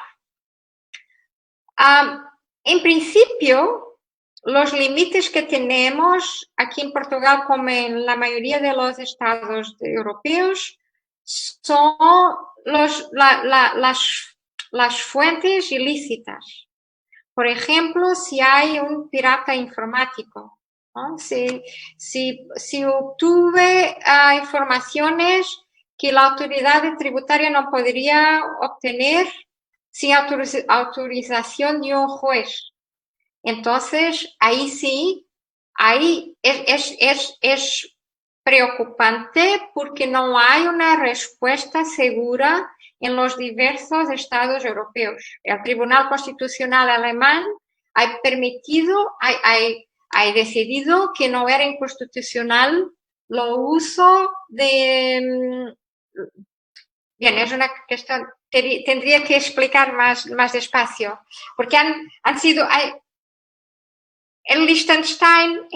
S2: En principio, los límites que tenemos aquí en Portugal, como en la mayoría de los estados europeos, son las fuentes ilícitas. Por ejemplo, si hay un pirata informático, ¿no? Si obtuve informaciones que la autoridad tributaria no podría obtener sin autorización de un juez. Entonces, ahí sí, ahí es preocupante porque no hay una respuesta segura en los diversos estados europeos. El Tribunal Constitucional alemán ha decidido que no era inconstitucional lo uso de... Bien, es una cuestión, tendría que explicar más despacio, porque han sido... En Liechtenstein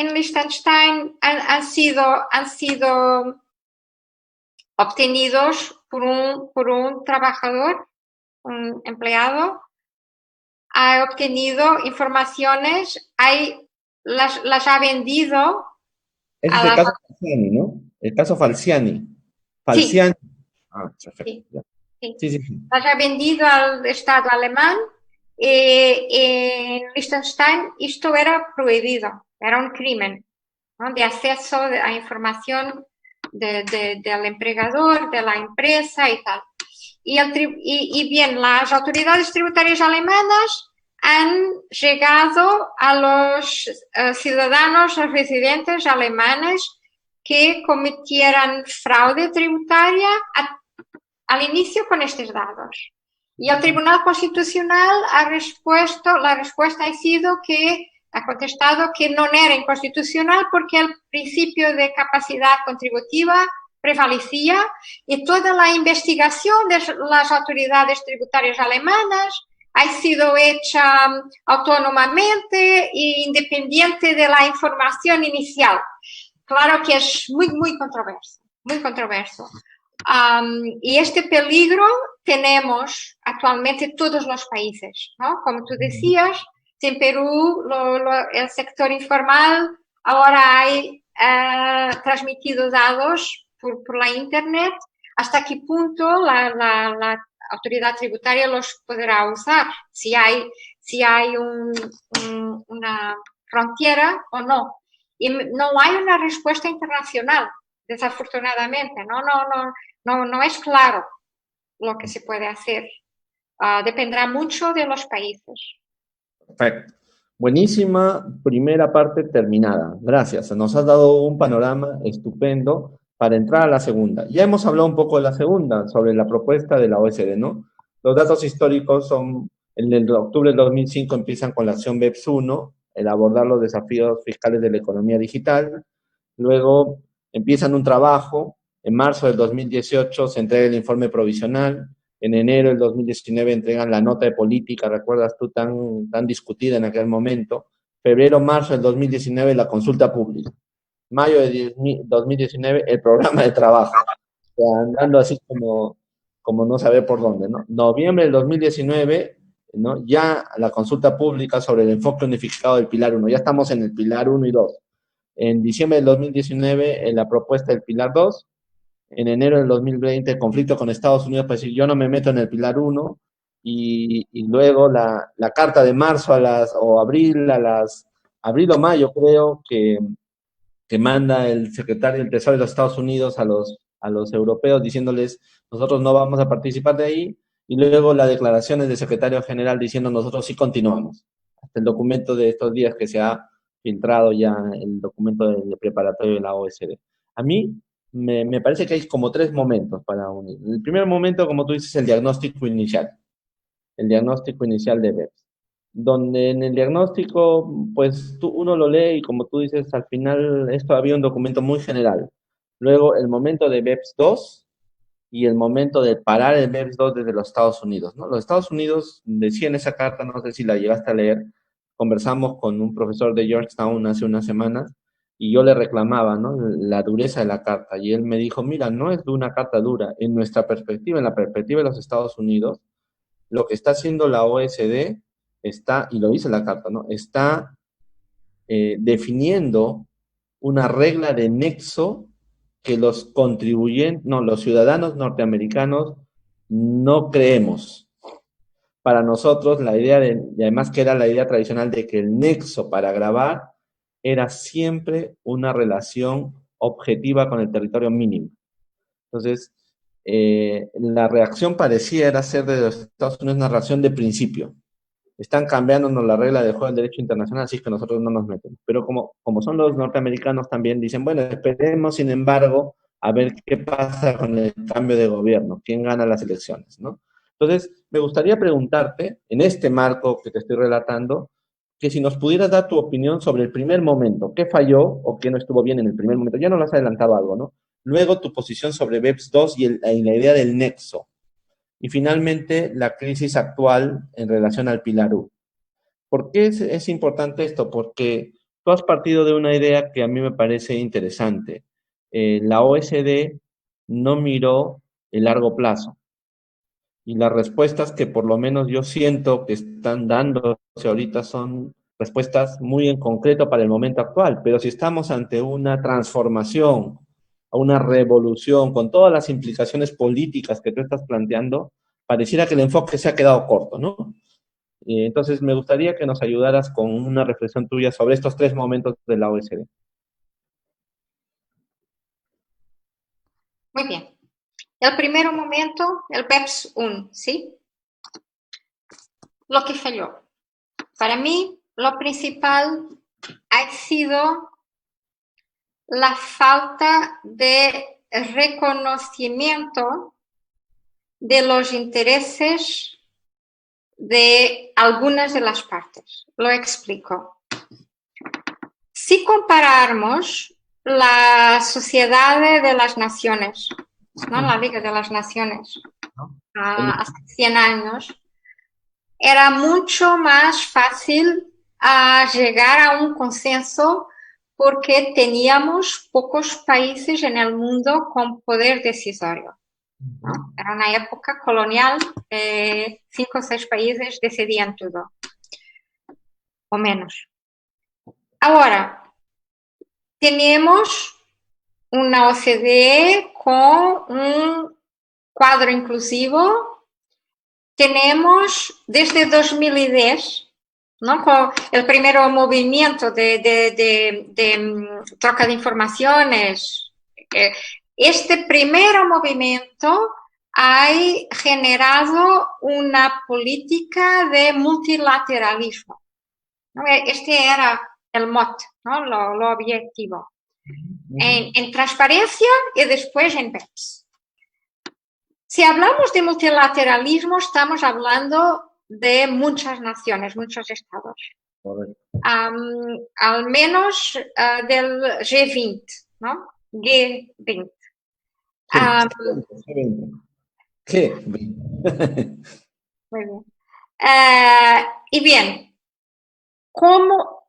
S2: han sido obtenidos por un trabajador, un empleado, ha obtenido informaciones, las ha vendido.
S1: Ese es el caso Falciani, ¿no? El caso Falciani. Falciani. Sí. Ah, perfecto.
S2: Sí. Las ha vendido al Estado alemán. En Liechtenstein esto era prohibido, era un crimen, ¿no? De acceso a información del empleador, de la empresa y tal. Y bien, las autoridades tributarias alemanas han llegado a los ciudadanos residentes alemanes que cometieran fraude tributaria al inicio con estos datos. Y el Tribunal Constitucional la respuesta ha sido que ha contestado que no era inconstitucional porque el principio de capacidad contributiva prevalecía y toda la investigación de las autoridades tributarias alemanas ha sido hecha autónomamente e independiente de la información inicial. Claro que es muy controverso. Y este peligro tenemos actualmente todos los países, ¿no? Como tú decías, en Perú el sector informal ahora hay transmitido datos por la internet. ¿Hasta qué punto la autoridad tributaria los podrá usar? Si hay una frontera o no. Y no hay una respuesta internacional, desafortunadamente, no es claro lo que se puede hacer. Dependerá mucho de los países.
S1: Perfecto. Buenísima primera parte terminada. Gracias. Nos has dado un panorama estupendo para entrar a la segunda. Ya hemos hablado un poco de la segunda, sobre la propuesta de la OECD, ¿no? Los datos históricos son En el octubre del 2005 empiezan con la acción BEPS 1, el abordar los desafíos fiscales de la economía digital. Luego empiezan un trabajo. En marzo del 2018 se entrega el informe provisional. En enero del 2019 entregan la nota de política, recuerdas tú, tan discutida en aquel momento. Febrero, marzo del 2019 la consulta pública. Mayo de 2019 el programa de trabajo. O sea, andando así como no saber por dónde, ¿no? Noviembre del 2019, ¿no? Ya la consulta pública sobre el enfoque unificado del Pilar 1. Ya estamos en el Pilar 1 y 2. En diciembre del 2019, en la propuesta del Pilar 2. En enero del 2020, el conflicto con Estados Unidos para decir, yo no me meto en el Pilar 1. Y luego la carta de marzo o abril, abril o mayo, creo, que manda el secretario del Tesoro de los Estados Unidos a los europeos diciéndoles, nosotros no vamos a participar de ahí, y luego las declaraciones del secretario general diciendo, nosotros sí continuamos. Hasta el documento de estos días que se ha filtrado ya, el documento del preparatorio de la OSD. A mí me parece que hay como tres momentos para unir. El primer momento, como tú dices, el diagnóstico inicial de BEPS, donde en el diagnóstico, pues uno lo lee y como tú dices, al final esto había un documento muy general. Luego el momento de BEPS 2 y el momento de parar el BEPS 2 desde los Estados Unidos, ¿no? Los Estados Unidos decían esa carta, no sé si la llegaste a leer, conversamos con un profesor de Georgetown hace unas semanas y yo le reclamaba, ¿no? La dureza de la carta y él me dijo, mira, no es de una carta dura, en nuestra perspectiva, en la perspectiva de los Estados Unidos, lo que está haciendo la OSD está, y lo dice la carta, ¿no? Está definiendo una regla de nexo que los contribuyentes, no, los ciudadanos norteamericanos no creemos. Para nosotros, la idea y además que era la idea tradicional de que el nexo para grabar era siempre una relación objetiva con el territorio mínimo. Entonces, la reacción pareciera ser de los Estados Unidos una reacción de principio. Están cambiándonos la regla del juego del derecho internacional, así que nosotros no nos metemos. Pero como son los norteamericanos también, dicen, bueno, esperemos, sin embargo, a ver qué pasa con el cambio de gobierno, quién gana las elecciones, ¿no? Entonces, me gustaría preguntarte, en este marco que te estoy relatando, que si nos pudieras dar tu opinión sobre el primer momento, qué falló o qué no estuvo bien en el primer momento. Ya nos lo has adelantado algo, ¿no? Luego tu posición sobre BEPS 2 y la idea del nexo. Y finalmente, la crisis actual en relación al Pilar 1. ¿Por qué es importante esto? Porque tú has partido de una idea que a mí me parece interesante. La OSD no miró el largo plazo. Y las respuestas que por lo menos yo siento que están dándose ahorita son respuestas muy en concreto para el momento actual. Pero si estamos ante una transformación, una revolución, con todas las implicaciones políticas que tú estás planteando, pareciera que el enfoque se ha quedado corto, ¿no? Entonces, me gustaría que nos ayudaras con una reflexión tuya sobre estos tres momentos de la OSD.
S2: Muy bien. El primer momento, el BEPS 1, ¿sí? Lo que falló. Para mí, lo principal ha sido la falta de reconocimiento de los intereses de algunas de las partes. Lo explico. Si comparamos la Sociedad de las Naciones, ¿no? La Liga de las Naciones, hace 100 años, era mucho más fácil llegar a un consenso porque teníamos pocos países en el mundo con poder decisorio, ¿no? Era una época colonial, 5 o 6 países decidían todo, o menos. Ahora, tenemos una OCDE con un cuadro inclusivo. Tenemos desde 2010, ¿no? Con el primer movimiento de troca de informaciones. Este primer movimiento ha generado una política de multilateralismo, ¿no? Este era el mote, ¿no? Lo objetivo. En transparencia y después en BEPS. Si hablamos de multilateralismo, estamos hablando de muchas naciones, muchos estados.
S1: Correcto.
S2: Al menos del G20, ¿no? G20.
S1: G20.
S2: Muy bien. Y bien, ¿cómo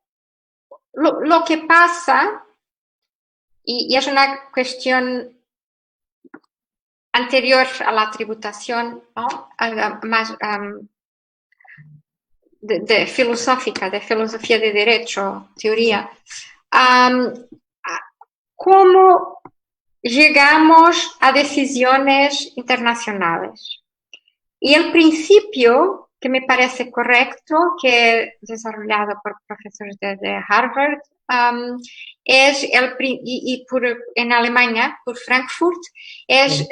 S2: lo que pasa, y es una cuestión anterior a la tributación, ¿no? Más de filosófica, de filosofía de derecho, teoría, ¿cómo llegamos a decisiones internacionales? Y el principio que me parece correcto, que es desarrollado por profesores de Harvard, es en Alemania, por Frankfurt, es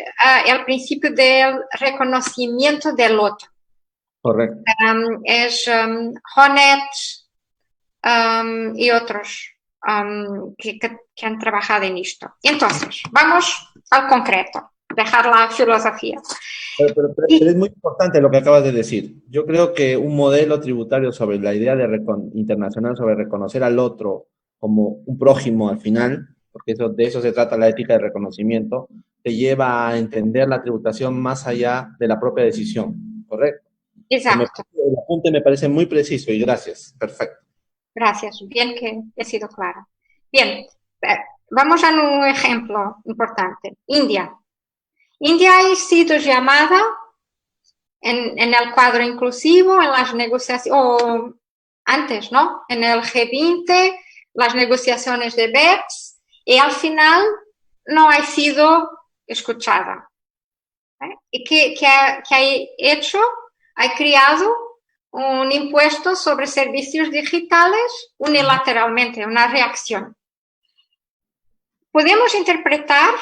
S2: el principio del reconocimiento del otro.
S1: Correcto.
S2: Es Honneth y otros que han trabajado en esto. Entonces, vamos al concreto, dejar la filosofía.
S1: Pero es muy importante lo que acabas de decir. Yo creo que un modelo tributario sobre la idea internacional sobre reconocer al otro como un prójimo al final, porque de eso se trata la ética de reconocimiento, te lleva a entender la tributación más allá de la propia decisión, ¿correcto?
S2: Exacto.
S1: El apunte me parece muy preciso y gracias. Perfecto.
S2: Gracias, bien que he sido clara. Bien, vamos a un ejemplo importante. India. India ha sido llamada en el cuadro inclusivo, en las negociaciones, o antes, ¿no? En el G20, las negociaciones de BEPS, y al final no ha sido escuchada. ¿Y qué ha hecho? Ha creado un impuesto sobre servicios digitales unilateralmente, una reacción. Podemos interpretar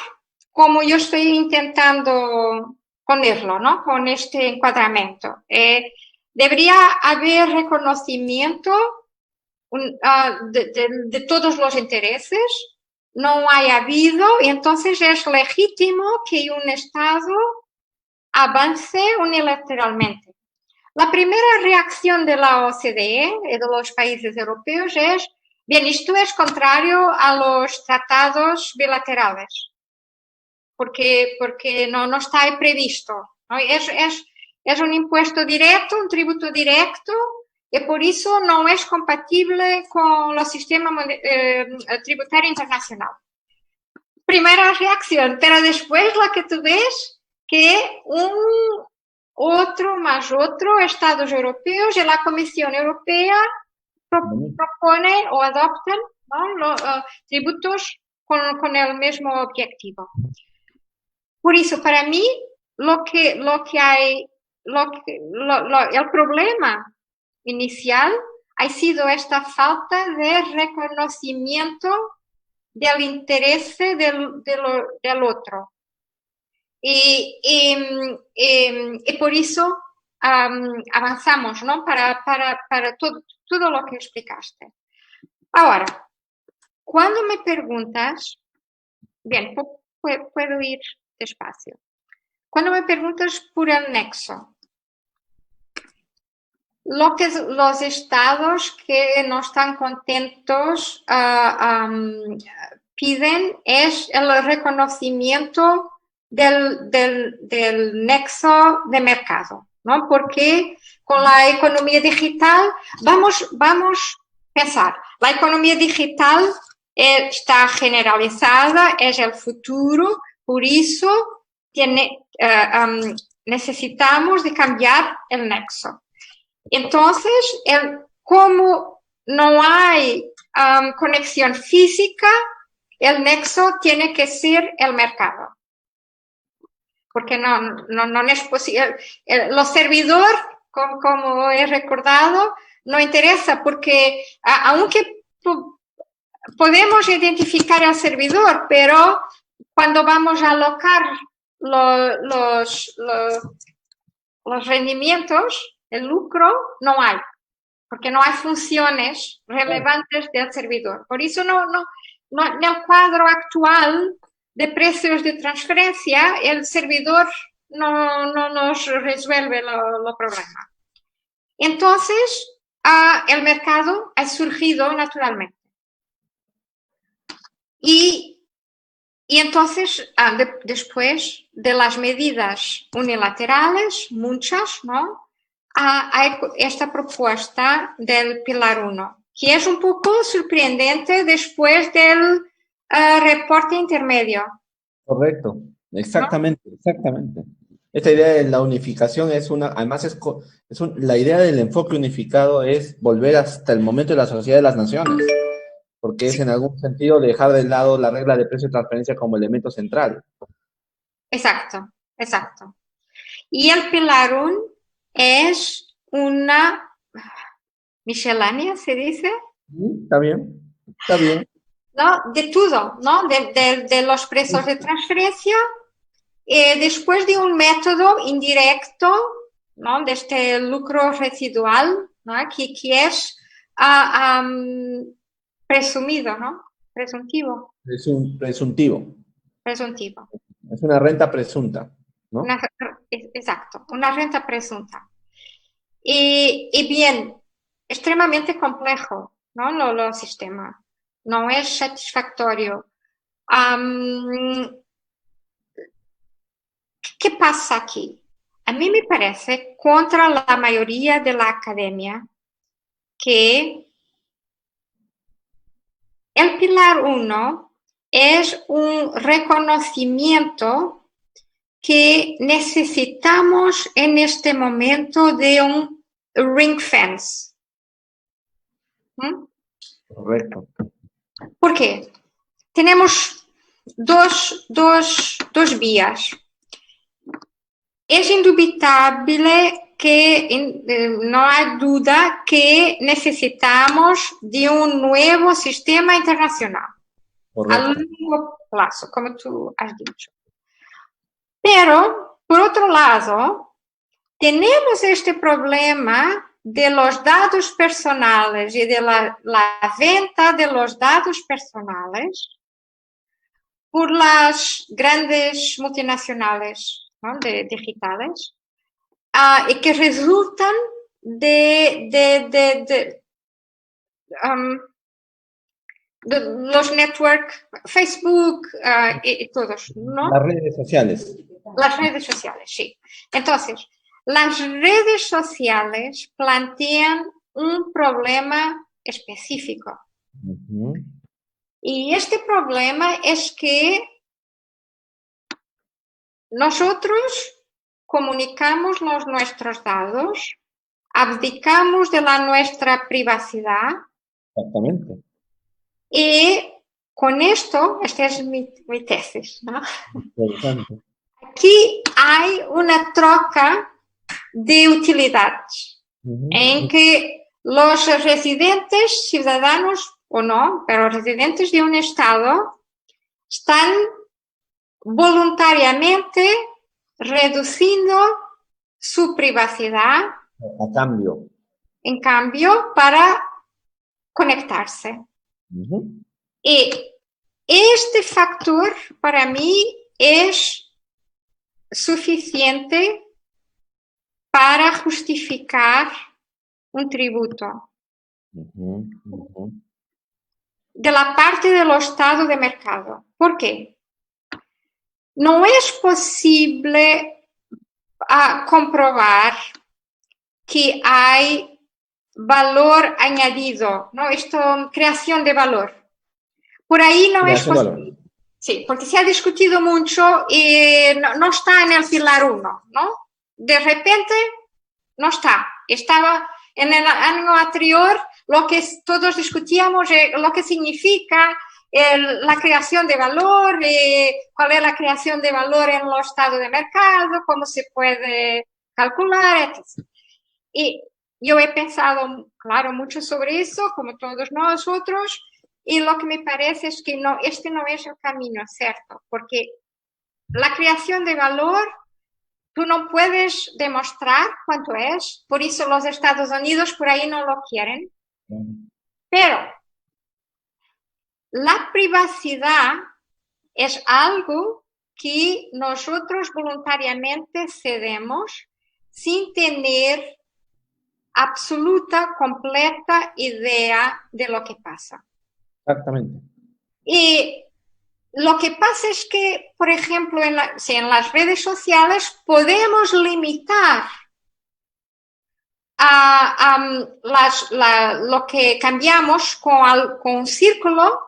S2: como yo estoy intentando ponerlo, ¿no? Con este encuadramiento. Debería haber reconocimiento de todos los intereses, no ha habido, y entonces es legítimo que un Estado avance unilateralmente. La primera reacción de la OCDE y de los países europeos es, bien, esto es contrario a los tratados bilaterales, porque no está previsto, ¿no? Es un impuesto directo, un tributo directo, y por eso no es compatible con el sistema tributario internacional. Primera reacción, pero después la que tú ves que otro más otro, Estados europeos y la Comisión Europea propone o adoptan, ¿no? Tributos con el mismo objetivo. Por eso, para mí, el problema inicial ha sido esta falta de reconocimiento del interés del otro. Y por eso avanzamos, ¿no? Para todo lo que explicaste. Ahora, cuando me preguntas, bien, puedo ir despacio. Cuando me preguntas por el nexo, lo que los estados que no están contentos piden es el reconocimiento del nexo de mercado, ¿no? Porque con la economía digital vamos a pensar, la economía digital está generalizada, es el futuro, por eso necesitamos de cambiar el nexo. Entonces, como no hay conexión física, el nexo tiene que ser el mercado. Porque no es posible. Los servidores, como he recordado, no interesa porque aunque podemos identificar el servidor, pero cuando vamos a alocar los rendimientos, el lucro, no hay, porque no hay funciones relevantes del servidor. Por eso en el cuadro actual de precios de transferencia, el servidor no nos resuelve el problema. Entonces, el mercado ha surgido naturalmente. Y entonces, después de las medidas unilaterales, muchas, ¿no? Hay esta propuesta del Pilar 1, que es un poco sorprendente después del reporte intermedio.
S1: Correcto,
S2: ¿No?
S1: exactamente, exactamente. Esta idea de la unificación es una, además la idea del enfoque unificado es volver hasta el momento de la sociedad de las naciones, porque es
S2: Sí,
S1: en algún sentido dejar de lado la regla de precio y transferencia como elemento central.
S2: exacto, exacto. Y el Pilar 1 es una miscelánea, se dice,
S1: Está bien, está bien.
S2: ¿no? De todo, ¿no? De los precios de transferencia, después de un método indirecto, ¿no? De este lucro residual, ¿no? Que es presumido, ¿no? Presuntivo,
S1: Es un presuntivo,
S2: presuntivo.
S1: es una renta presunta, ¿no?
S2: Una, exacto, una renta presunta. Y bien, extremadamente complejo, ¿no? Lo sistema. No es satisfactorio. Um, ¿Qué pasa aquí? A mí me parece, contra la mayoría de la academia, que el Pilar 1 es un reconocimiento que necesitamos en este momento de un ring fence. ¿Mm?
S1: Correcto.
S2: ¿Por qué? Tenemos dos vías. Es indubitable que no hay duda que necesitamos de un nuevo sistema internacional a
S1: Correcto.
S2: largo plazo, como tú has dicho. Pero, por otro lado, tenemos este problema de los datos personales y de la venta de los datos personales por las grandes multinacionales, ¿no? digitales, y que resultan um, de los networks, Facebook y todos,
S1: Las
S2: ¿no?
S1: redes sociales.
S2: Las redes sociales, sí. Entonces, las redes sociales plantean un problema específico.
S1: Ujú.
S2: Y este problema es que nosotros comunicamos nuestros datos, abdicamos de la nuestra privacidad
S1: Exactamente.
S2: y con esto, esta es mi tesis, ¿no?
S1: Interesante.
S2: Aquí hay una troca de utilidades en
S1: Ujú.
S2: que los residentes, ciudadanos o no, pero residentes de un estado, están voluntariamente reduciendo su privacidad
S1: A cambio.
S2: en cambio para conectarse.
S1: Ujú.
S2: Y este factor para mí es suficiente para justificar un tributo
S1: Ujú. Ujú.
S2: de la parte del estado de mercado. ¿Por qué? No es posible comprobar que hay valor añadido, ¿no? Esto, creación de valor. Por ahí no es
S1: Creación de
S2: posible.
S1: valor.
S2: Sí, porque se ha discutido mucho y no está en el pilar 1, ¿no? De repente no está. Estaba en el año anterior lo que todos discutíamos, lo que significa la creación de valor, cuál es la creación de valor en los estados de mercado, cómo se puede calcular, etc. Y yo he pensado, claro, mucho sobre eso, como todos nosotros, y lo que me parece es que no, este no es el camino, ¿cierto? Porque la creación de valor tú no puedes demostrar cuánto es, por eso los Estados Unidos por ahí no lo quieren, pero la privacidad es algo que nosotros voluntariamente cedemos sin tener absoluta, completa idea de lo que pasa.
S1: Exactamente.
S2: Y lo que pasa es que, por ejemplo, en las redes sociales podemos limitar lo que cambiamos con un círculo,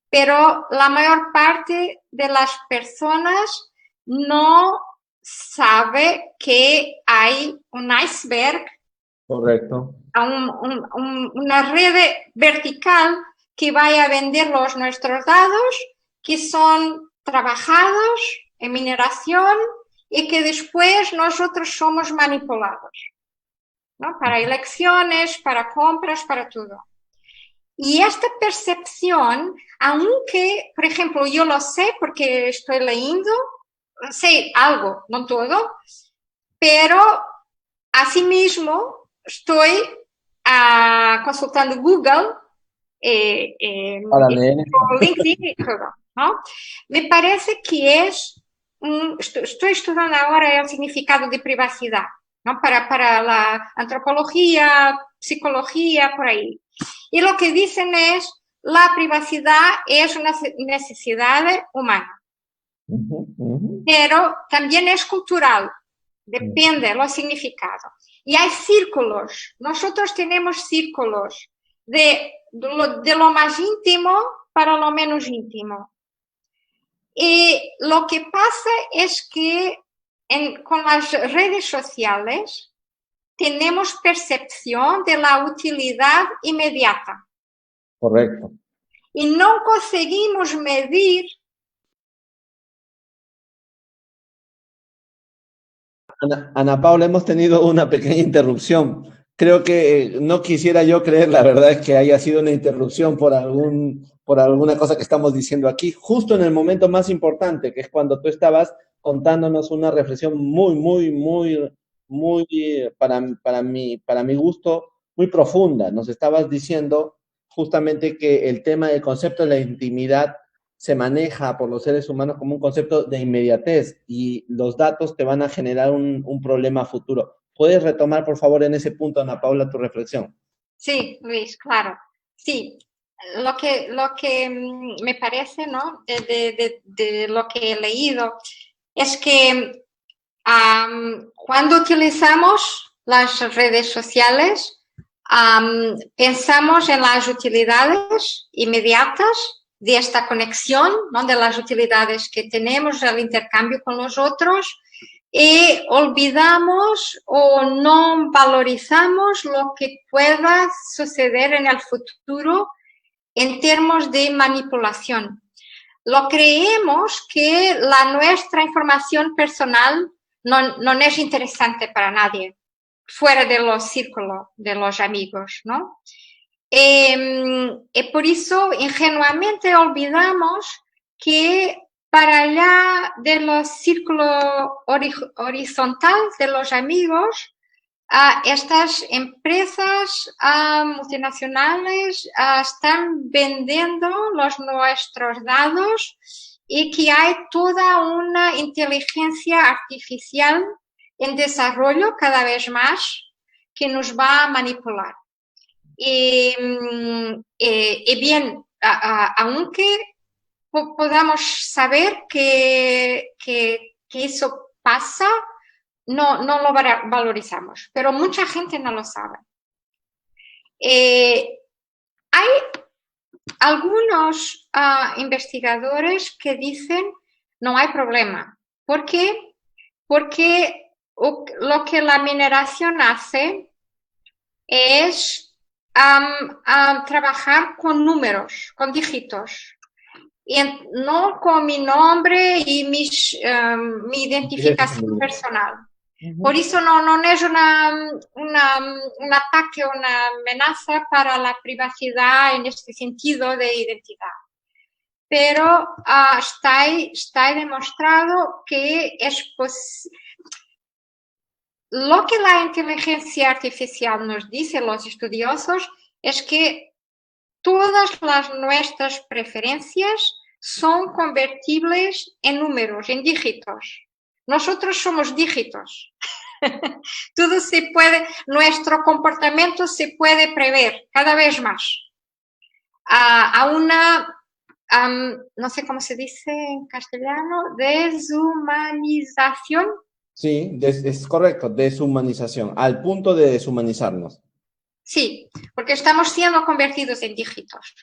S2: pero la mayor parte de las personas no sabe que hay un iceberg,
S1: Correcto.
S2: una red vertical que vaya a vender nuestros datos, que son trabajados en mineración y que después nosotros somos manipulados, ¿no? Para elecciones, para compras, para todo. Y esta percepción, aunque, por ejemplo, yo lo sé porque estoy leyendo, sé algo, no todo, pero asimismo estoy consultando Google,
S1: Para leer.
S2: LinkedIn y todo, ¿no? Me parece que estoy estudiando ahora el significado de privacidad, ¿no? Para la antropología, psicología, por ahí. Y lo que dicen es, la privacidad es una necesidad humana, pero también es cultural, depende de los significados. Y hay círculos, nosotros tenemos círculos de lo más íntimo para lo menos íntimo. Y lo que pasa es que con las redes sociales tenemos percepción de la utilidad inmediata.
S1: Correcto.
S2: Y no conseguimos medir.
S1: Ana Paula, hemos tenido una pequeña interrupción. Creo que no quisiera yo creer, la verdad es que haya sido una interrupción por alguna cosa que estamos diciendo aquí, justo en el momento más importante, que es cuando tú estabas contándonos una reflexión muy, para mi gusto, muy profunda. Nos estabas diciendo justamente que el tema del concepto de la intimidad se maneja por los seres humanos como un concepto de inmediatez y los datos te van a generar un problema futuro. ¿Puedes retomar, por favor, en ese punto, Ana Paula, tu reflexión?
S2: Sí, Luis, claro. Sí, lo que me parece, ¿no? De lo que he leído es que cuando utilizamos las redes sociales, pensamos en las utilidades inmediatas de esta conexión, ¿no? De las utilidades que tenemos, el intercambio con los otros, y olvidamos o no valorizamos lo que pueda suceder en el futuro en términos de manipulación. Lo creemos que nuestra información personal no es interesante para nadie, fuera de los círculos de los amigos, ¿no? Y por eso ingenuamente olvidamos que para allá de los círculos horizontales de los amigos, estas empresas multinacionales están vendiendo nuestros datos y que hay toda una inteligencia artificial en desarrollo cada vez más que nos va a manipular. Y bien, aunque podamos saber que eso pasa, no lo valorizamos, pero mucha gente no lo sabe. Hay algunos investigadores que dicen no hay problema. ¿Por qué? Porque lo que la mineración hace es trabajar con números, con dígitos, y no con mi nombre y mi identificación personal. Por eso no es un ataque, una amenaza para la privacidad en este sentido de identidad. Pero está demostrado que es posible. Lo que la inteligencia artificial nos dice, los estudiosos, es que todas nuestras preferencias son convertibles en números, en dígitos. Nosotros somos dígitos. Todo se puede, nuestro comportamiento se puede prever cada vez más. A una, no sé cómo se dice en castellano, deshumanización.
S1: Sí, es correcto, deshumanización, al punto de deshumanizarnos.
S2: Sí, porque estamos siendo convertidos en dígitos.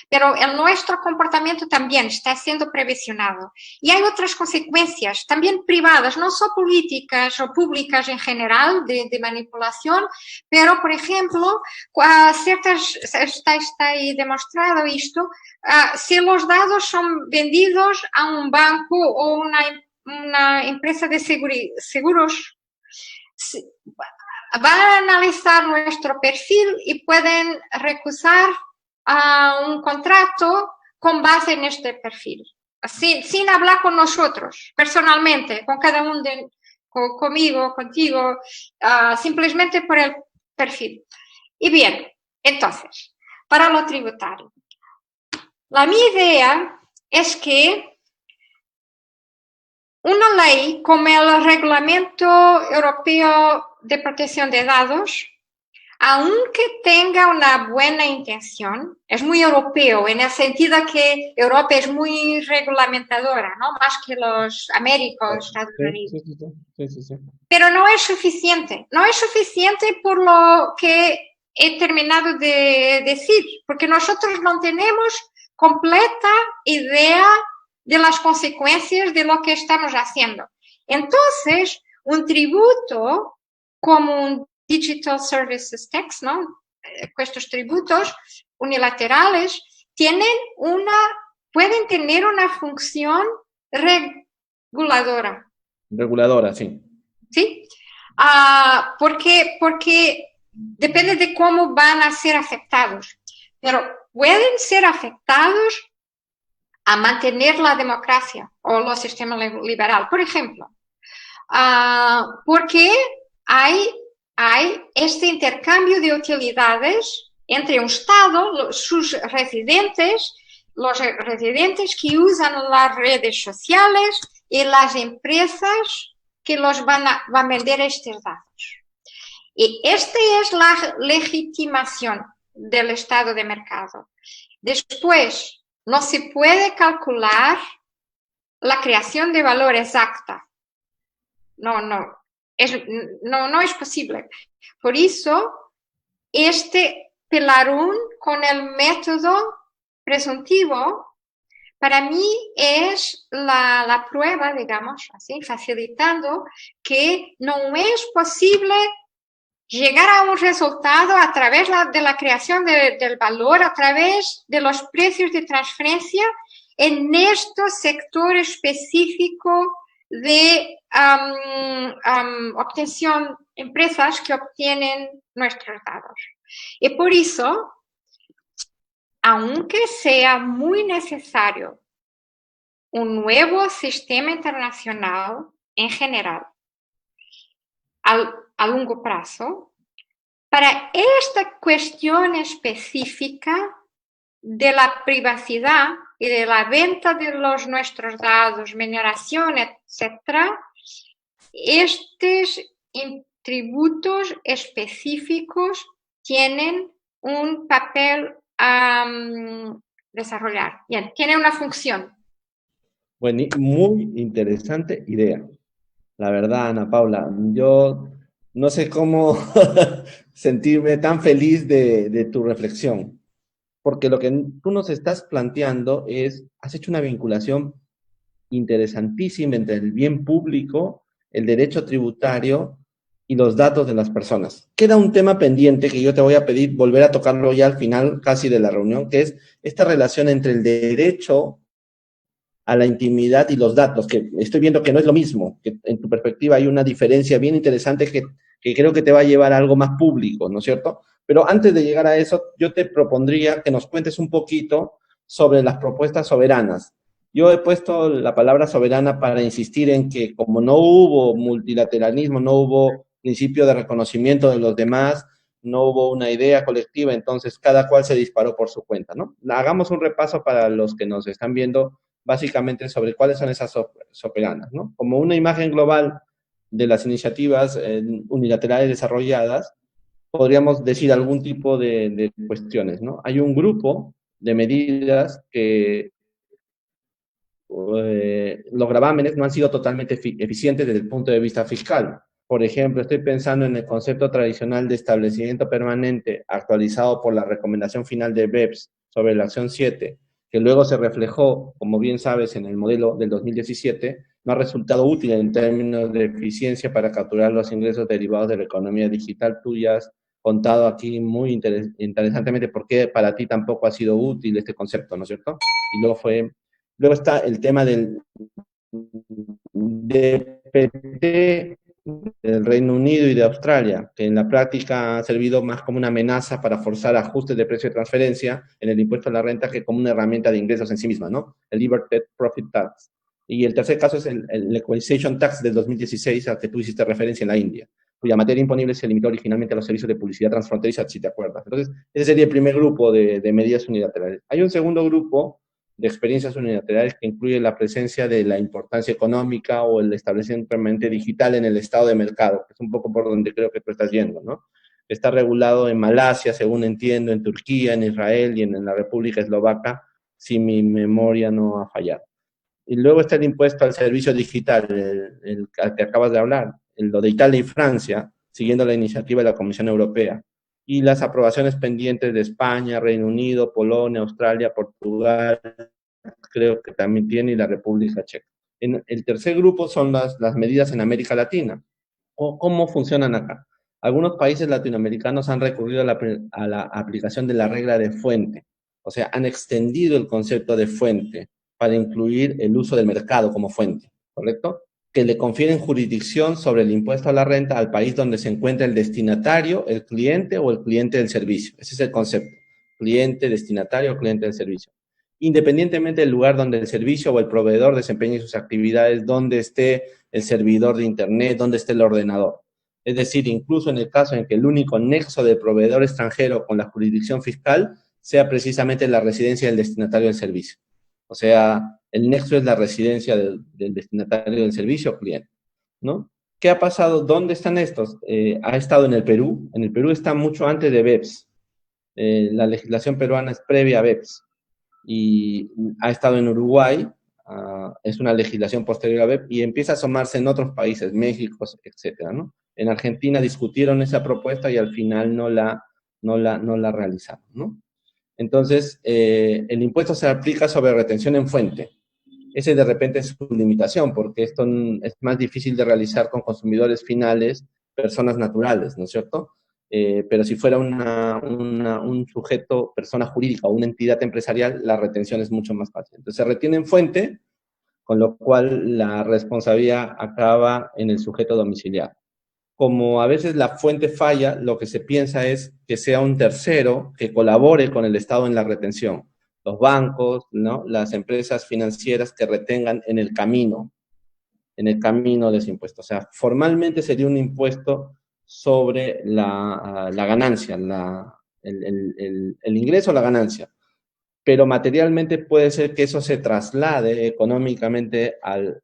S2: Pero nuestro comportamiento también está siendo previsionado. Y hay otras consecuencias, también privadas, no solo políticas o públicas en general, de manipulación, pero, por ejemplo, está ahí demostrado esto, si los datos son vendidos a un banco o una empresa de seguros, van a analizar nuestro perfil y pueden recusar un contrato con base en este perfil, sin hablar con nosotros, personalmente, con cada uno, conmigo, contigo, simplemente por el perfil. Y bien, entonces, para lo tributario, mi idea es que una ley como el Reglamento Europeo de Protección de Datos, aunque tenga una buena intención, es muy europeo en el sentido que Europa es muy reglamentadora, ¿no? Más que los Américas, Estados Unidos. Sí. Pero no es suficiente. No es suficiente por lo que he terminado de decir, porque nosotros no tenemos completa idea de las consecuencias de lo que estamos haciendo. Entonces, un tributo como un Digital Services Tax, ¿no? Estos tributos unilaterales pueden tener una función reguladora.
S1: Reguladora, sí.
S2: ¿Sí? Porque depende de cómo van a ser afectados. Pero pueden ser afectados a mantener la democracia o el sistema liberal. Por ejemplo, porque hay este intercambio de utilidades entre un Estado, sus residentes, los residentes que usan las redes sociales y las empresas que los van a vender estos datos. Y esta es la legitimación del estado de mercado. Después, no se puede calcular la creación de valor exacta. No es posible. Por eso, este pelarón con el método presuntivo, para mí es la prueba, digamos así, facilitando que no es posible llegar a un resultado a través de la creación del valor, a través de los precios de transferencia en este sector específico de obtención, empresas que obtienen nuestros datos. Y por eso, aunque sea muy necesario un nuevo sistema internacional en general, a largo plazo, para esta cuestión específica de la privacidad y de la venta de nuestros datos, mineración, etc., estos tributos específicos tienen un papel a desarrollar. Bien, tiene una función.
S1: Bueno, muy interesante idea. La verdad, Ana Paula, yo no sé cómo sentirme tan feliz de tu reflexión, porque lo que tú nos estás planteando has hecho una vinculación interesantísima entre el bien público, el derecho tributario y los datos de las personas. Queda un tema pendiente que yo te voy a pedir volver a tocarlo ya al final casi de la reunión, que es esta relación entre el derecho a la intimidad y los datos, que estoy viendo que no es lo mismo, que en tu perspectiva hay una diferencia bien interesante que creo que te va a llevar a algo más público, ¿no es cierto? Pero antes de llegar a eso, yo te propondría que nos cuentes un poquito sobre las propuestas soberanas. Yo he puesto la palabra soberana para insistir en que como no hubo multilateralismo, no hubo principio de reconocimiento de los demás, no hubo una idea colectiva, entonces cada cual se disparó por su cuenta, ¿no? Hagamos un repaso para los que nos están viendo básicamente sobre cuáles son esas soberanas, ¿no? Como una imagen global de las iniciativas unilaterales desarrolladas, podríamos decir algún tipo de cuestiones, ¿no? Hay un grupo de medidas que los gravámenes no han sido totalmente eficientes desde el punto de vista fiscal. Por ejemplo, estoy pensando en el concepto tradicional de establecimiento permanente actualizado por la recomendación final de BEPS sobre la acción 7, que luego se reflejó, como bien sabes, en el modelo del 2017, no ha resultado útil en términos de eficiencia para capturar los ingresos derivados de la economía digital. Tú ya has contado aquí muy interesantemente por qué para ti tampoco ha sido útil este concepto, ¿no es cierto? Y luego está el tema del DPT del Reino Unido y de Australia, que en la práctica ha servido más como una amenaza para forzar ajustes de precio de transferencia en el impuesto a la renta que como una herramienta de ingresos en sí misma, ¿no? El Liberty Profit Tax. Y el tercer caso es el Equalization Tax del 2016, al que tú hiciste referencia en la India, cuya materia imponible se limitó originalmente a los servicios de publicidad transfronteriza, si te acuerdas. Entonces, ese sería el primer grupo de medidas unilaterales. Hay un segundo grupo de experiencias unilaterales que incluye la presencia de la importancia económica o el establecimiento permanente digital en el estado de mercado, que es un poco por donde creo que tú estás yendo, ¿no? Está regulado en Malasia, según entiendo, en Turquía, en Israel y en la República Eslovaca, si mi memoria no ha fallado. Y luego está el impuesto al servicio digital, al que acabas de hablar, lo de Italia y Francia, siguiendo la iniciativa de la Comisión Europea. Y las aprobaciones pendientes de España, Reino Unido, Polonia, Australia, Portugal, creo que también tiene, y la República Checa. En el tercer grupo son las medidas en América Latina. ¿Cómo funcionan acá? Algunos países latinoamericanos han recurrido a la aplicación de la regla de fuente, o sea, han extendido el concepto de fuente para incluir el uso del mercado como fuente, ¿correcto? Que le confieren jurisdicción sobre el impuesto a la renta al país donde se encuentra el destinatario, el cliente o el cliente del servicio. Ese es el concepto. Cliente, destinatario o cliente del servicio. Independientemente del lugar donde el servicio o el proveedor desempeñe sus actividades, donde esté el servidor de Internet, donde esté el ordenador. Es decir, incluso en el caso en que el único nexo del proveedor extranjero con la jurisdicción fiscal sea precisamente la residencia del destinatario del servicio. O sea, el nexo es la residencia del destinatario del servicio o cliente, ¿no? ¿Qué ha pasado? ¿Dónde están estos? Ha estado en el Perú. En el Perú está mucho antes de BEPS. La legislación peruana es previa a BEPS. Y ha estado en Uruguay, es una legislación posterior a BEPS, y empieza a asomarse en otros países, México, etcétera, ¿no? En Argentina discutieron esa propuesta y al final no la realizaron, ¿no? Entonces, el impuesto se aplica sobre retención en fuente. Ese de repente es su limitación, porque esto es más difícil de realizar con consumidores finales, personas naturales, ¿no es cierto? Pero si fuera un sujeto, persona jurídica o una entidad empresarial, la retención es mucho más fácil. Entonces se retiene en fuente, con lo cual la responsabilidad acaba en el sujeto domiciliario. Como a veces la fuente falla, lo que se piensa es que sea un tercero que colabore con el Estado en la retención. Los bancos, ¿no? Las empresas financieras que retengan en el camino de ese impuesto. O sea, formalmente sería un impuesto sobre la ganancia, el ingreso o la ganancia. Pero materialmente puede ser que eso se traslade económicamente al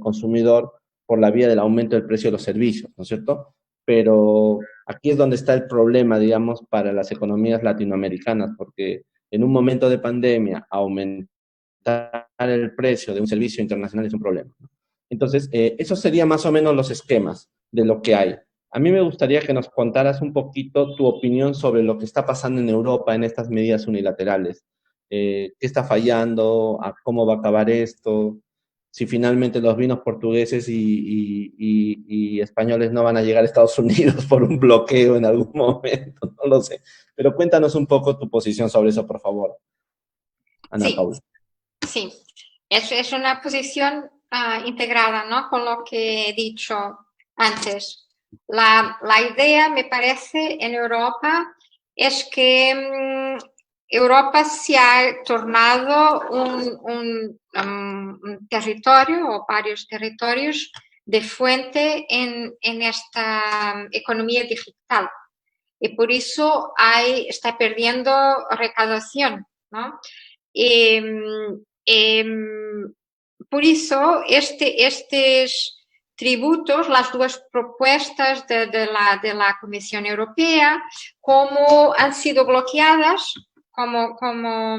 S1: consumidor por la vía del aumento del precio de los servicios, ¿no es cierto? Pero aquí es donde está el problema, digamos, para las economías latinoamericanas, porque en un momento de pandemia aumentar el precio de un servicio internacional es un problema, ¿no? Entonces, esos serían más o menos los esquemas de lo que hay. A mí me gustaría que nos contaras un poquito tu opinión sobre lo que está pasando en Europa en estas medidas unilaterales. ¿Qué está fallando? ¿Cómo va a acabar esto? Si finalmente los vinos portugueses y españoles no van a llegar a Estados Unidos por un bloqueo en algún momento, no lo sé. Pero cuéntanos un poco tu posición sobre eso, por favor, Ana
S2: Sí,
S1: Paula.
S2: sí. Es una posición integrada, ¿no? Con lo que he dicho antes. La idea, me parece, en Europa es que Europa se ha tornado un territorio o varios territorios de fuente en esta economía digital. Y por eso está perdiendo recaudación, ¿no? Eh, eh, por eso estos tributos, las dos propuestas de la Comisión Europea, como han sido bloqueadas. Como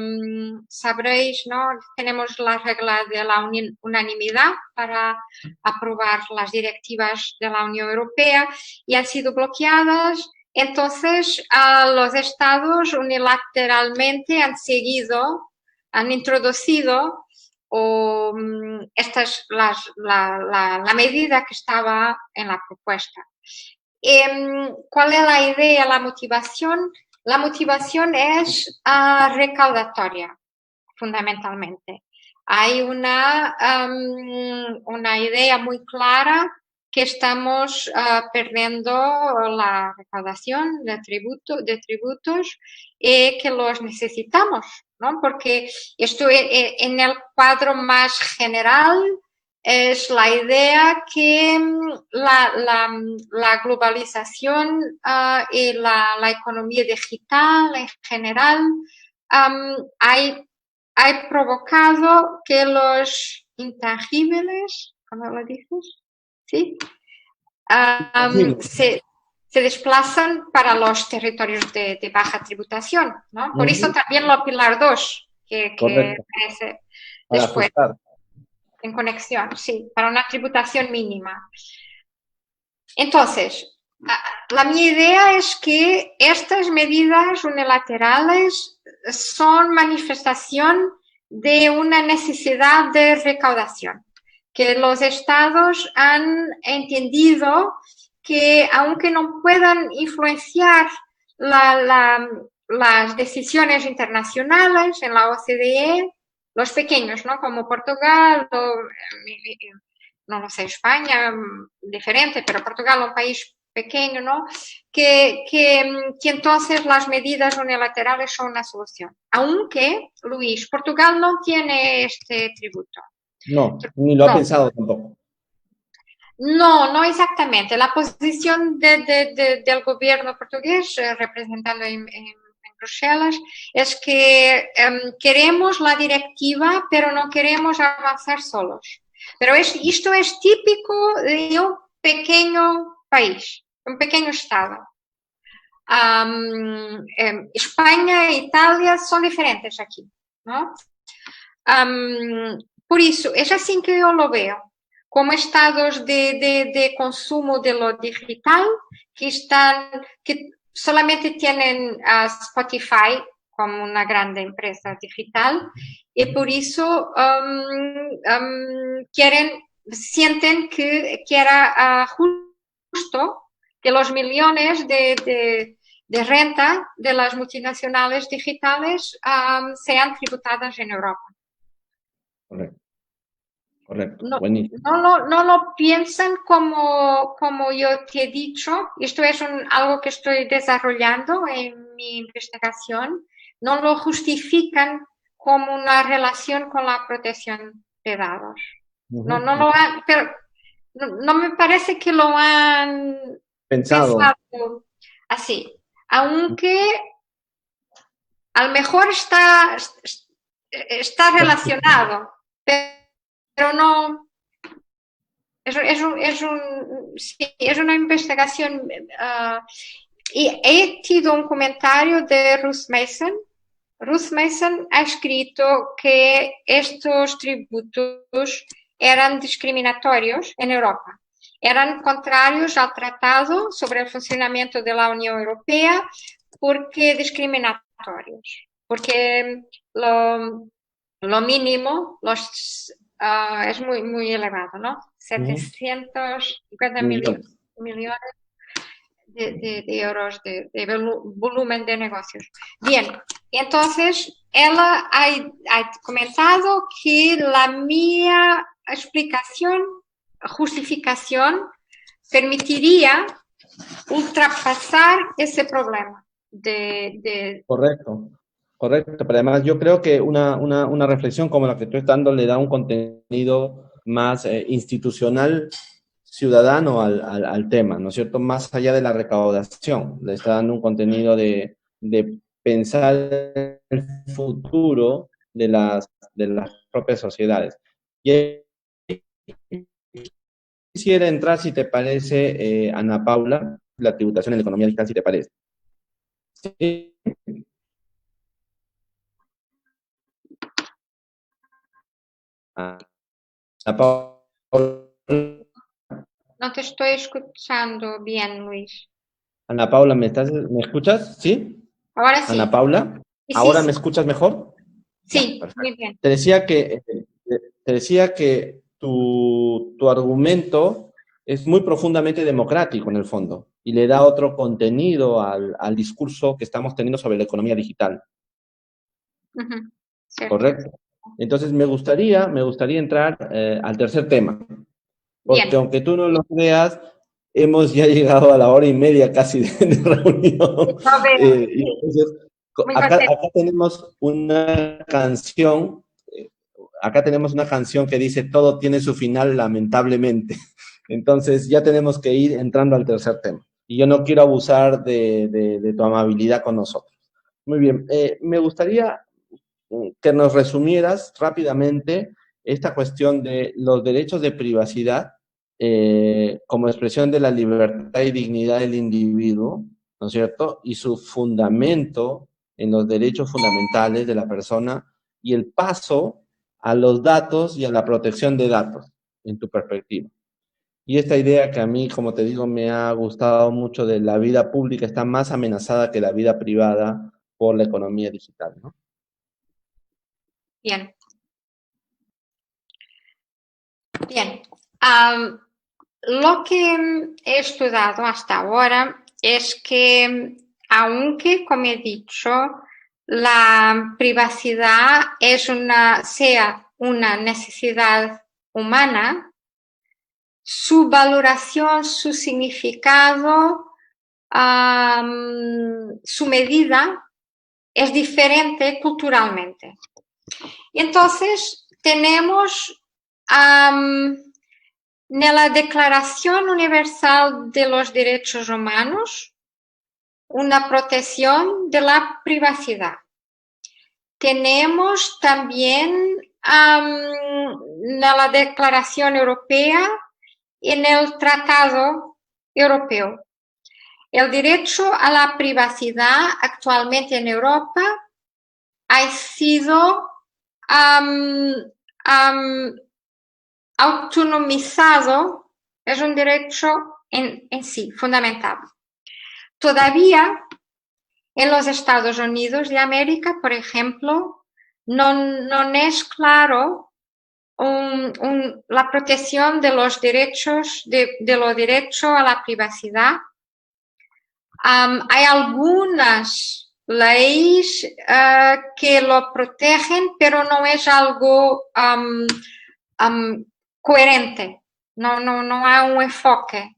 S2: sabréis, ¿no? Tenemos la regla de la unanimidad para aprobar las directivas de la Unión Europea y han sido bloqueadas. Entonces, los estados unilateralmente han introducido la medida que estaba en la propuesta. ¿Cuál es la idea, la motivación? La motivación es recaudatoria, fundamentalmente. Hay una idea muy clara que estamos perdiendo la recaudación de tributos y que los necesitamos, ¿no? Porque esto en el cuadro más general es la idea que la globalización y la economía digital en general ha provocado que los intangibles, ¿cómo lo dices? ¿Sí? Se desplazan para los territorios de baja tributación, ¿no? Por eso también lo Pilar 2, que aparece después. Ajustar. En conexión, sí, para una tributación mínima. Entonces, mi idea es que estas medidas unilaterales son manifestación de una necesidad de recaudación, que los estados han entendido que aunque no puedan influenciar las decisiones internacionales en la OCDE, los pequeños, ¿no? Como Portugal, no lo sé, España, diferente, pero Portugal, un país pequeño, ¿no? Que entonces las medidas unilaterales son una solución. Aunque, Luis, Portugal no tiene este tributo.
S1: No, ni lo ha pensado tampoco.
S2: No exactamente. La posición del gobierno portugués, representando en Bruselas, es que queremos la directiva, pero no queremos avanzar solos. Pero esto es típico de un pequeño país, un pequeño estado. España e Italia son diferentes aquí, ¿no? Por eso, es así que yo lo veo, como estados de consumo de lo digital que solamente tienen Spotify como una grande empresa digital y por eso sienten que era justo que los millones de renta de las multinacionales digitales sean tributadas en Europa.
S1: Correcto.
S2: No lo piensan como yo te he dicho. Esto es algo que estoy desarrollando en mi investigación. No lo justifican como una relación con la protección de datos. Pero no me parece que lo han pensado así. Aunque a lo mejor está relacionado, pero no. Es una investigación. Y he tenido un comentario de Ruth Mason. Ruth Mason ha escrito que estos tributos eran discriminatorios en Europa. Eran contrarios al Tratado sobre el Funcionamiento de la Unión Europea porque discriminatorios. Porque lo mínimo es muy elevado, ¿no? 750 millones de euros de volumen de negocios. Bien, entonces ella ha comentado que la mía justificación permitiría ultrapasar ese problema
S1: Correcto, pero además yo creo que una reflexión como la que tú estás dando le da un contenido más institucional, ciudadano al tema, ¿no es cierto? Más allá de la recaudación, le está dando un contenido de pensar el futuro de las propias sociedades. Y quisiera entrar, si te parece, Ana Paula, la tributación en la economía digital, si te parece. Sí. Ana Paula,
S2: No te estoy escuchando bien, Luis.
S1: Ana Paula, ¿me escuchas? ¿Sí?
S2: Ahora
S1: Ana
S2: sí.
S1: Paula,
S2: Y sí,
S1: ¿ahora me
S2: sí,
S1: escuchas mejor? Ya,
S2: sí, muy
S1: perfecto.
S2: bien.
S1: Te decía que tu argumento es muy profundamente democrático en el fondo y le da otro contenido al discurso que estamos teniendo sobre la economía digital,
S2: Ujú, cierto.
S1: ¿correcto? Entonces me gustaría entrar al tercer tema, porque
S2: Bien.
S1: aunque tú no lo creas, hemos ya llegado a la hora y media casi de reunión.
S2: Lo veo.
S1: Y
S2: Sí,
S1: entonces,
S2: muy
S1: acá
S2: contenta.
S1: tenemos una canción. Acá tenemos una canción que dice todo tiene su final lamentablemente. Entonces ya tenemos que ir entrando al tercer tema. Y yo no quiero abusar de tu amabilidad con nosotros. Muy bien, me gustaría que nos resumieras rápidamente esta cuestión de los derechos de privacidad como expresión de la libertad y dignidad del individuo, ¿no es cierto? Y su fundamento en los derechos fundamentales de la persona y el paso a los datos y a la protección de datos, en tu perspectiva. Y esta idea que a mí, como te digo, me ha gustado mucho de la vida pública está más amenazada que la vida privada por la economía digital, ¿no?
S2: Bien, bien. Am, lo que he estudiado hasta ahora es que, aunque, como he dicho, la privacidad sea una necesidad humana, su valoración, su significado, su medida es diferente culturalmente. Y entonces tenemos en la Declaración Universal de los Derechos Humanos una protección de la privacidad. Tenemos también en la Declaración Europea y en el Tratado Europeo. El derecho a la privacidad actualmente en Europa ha sido um, um, autonomizado, es un derecho en sí, fundamental. Todavía en los Estados Unidos de América, por ejemplo, no es claro la protección de los derechos, de lo derecho a la privacidad. Hay algunas leyes que lo protegen, pero no es algo coherente, no hay un enfoque.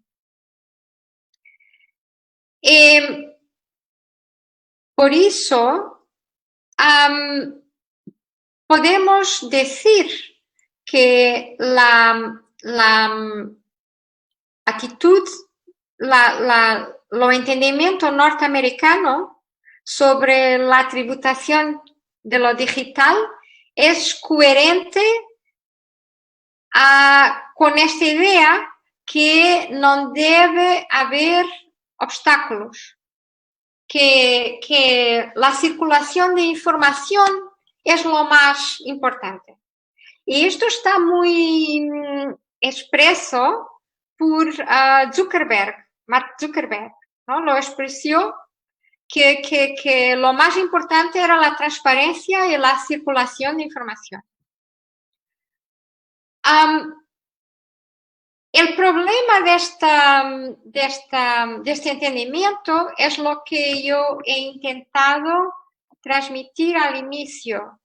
S2: Por eso podemos decir que la actitud, lo entendimiento norteamericano sobre la tributación de lo digital es coherente con esta idea que no debe haber obstáculos, que la circulación de información es lo más importante. Y esto está muy expreso por Mark Zuckerberg, ¿no? Lo expresó que lo más importante era la transparencia y la circulación de información. El problema de este entendimiento es lo que yo he intentado transmitir al inicio.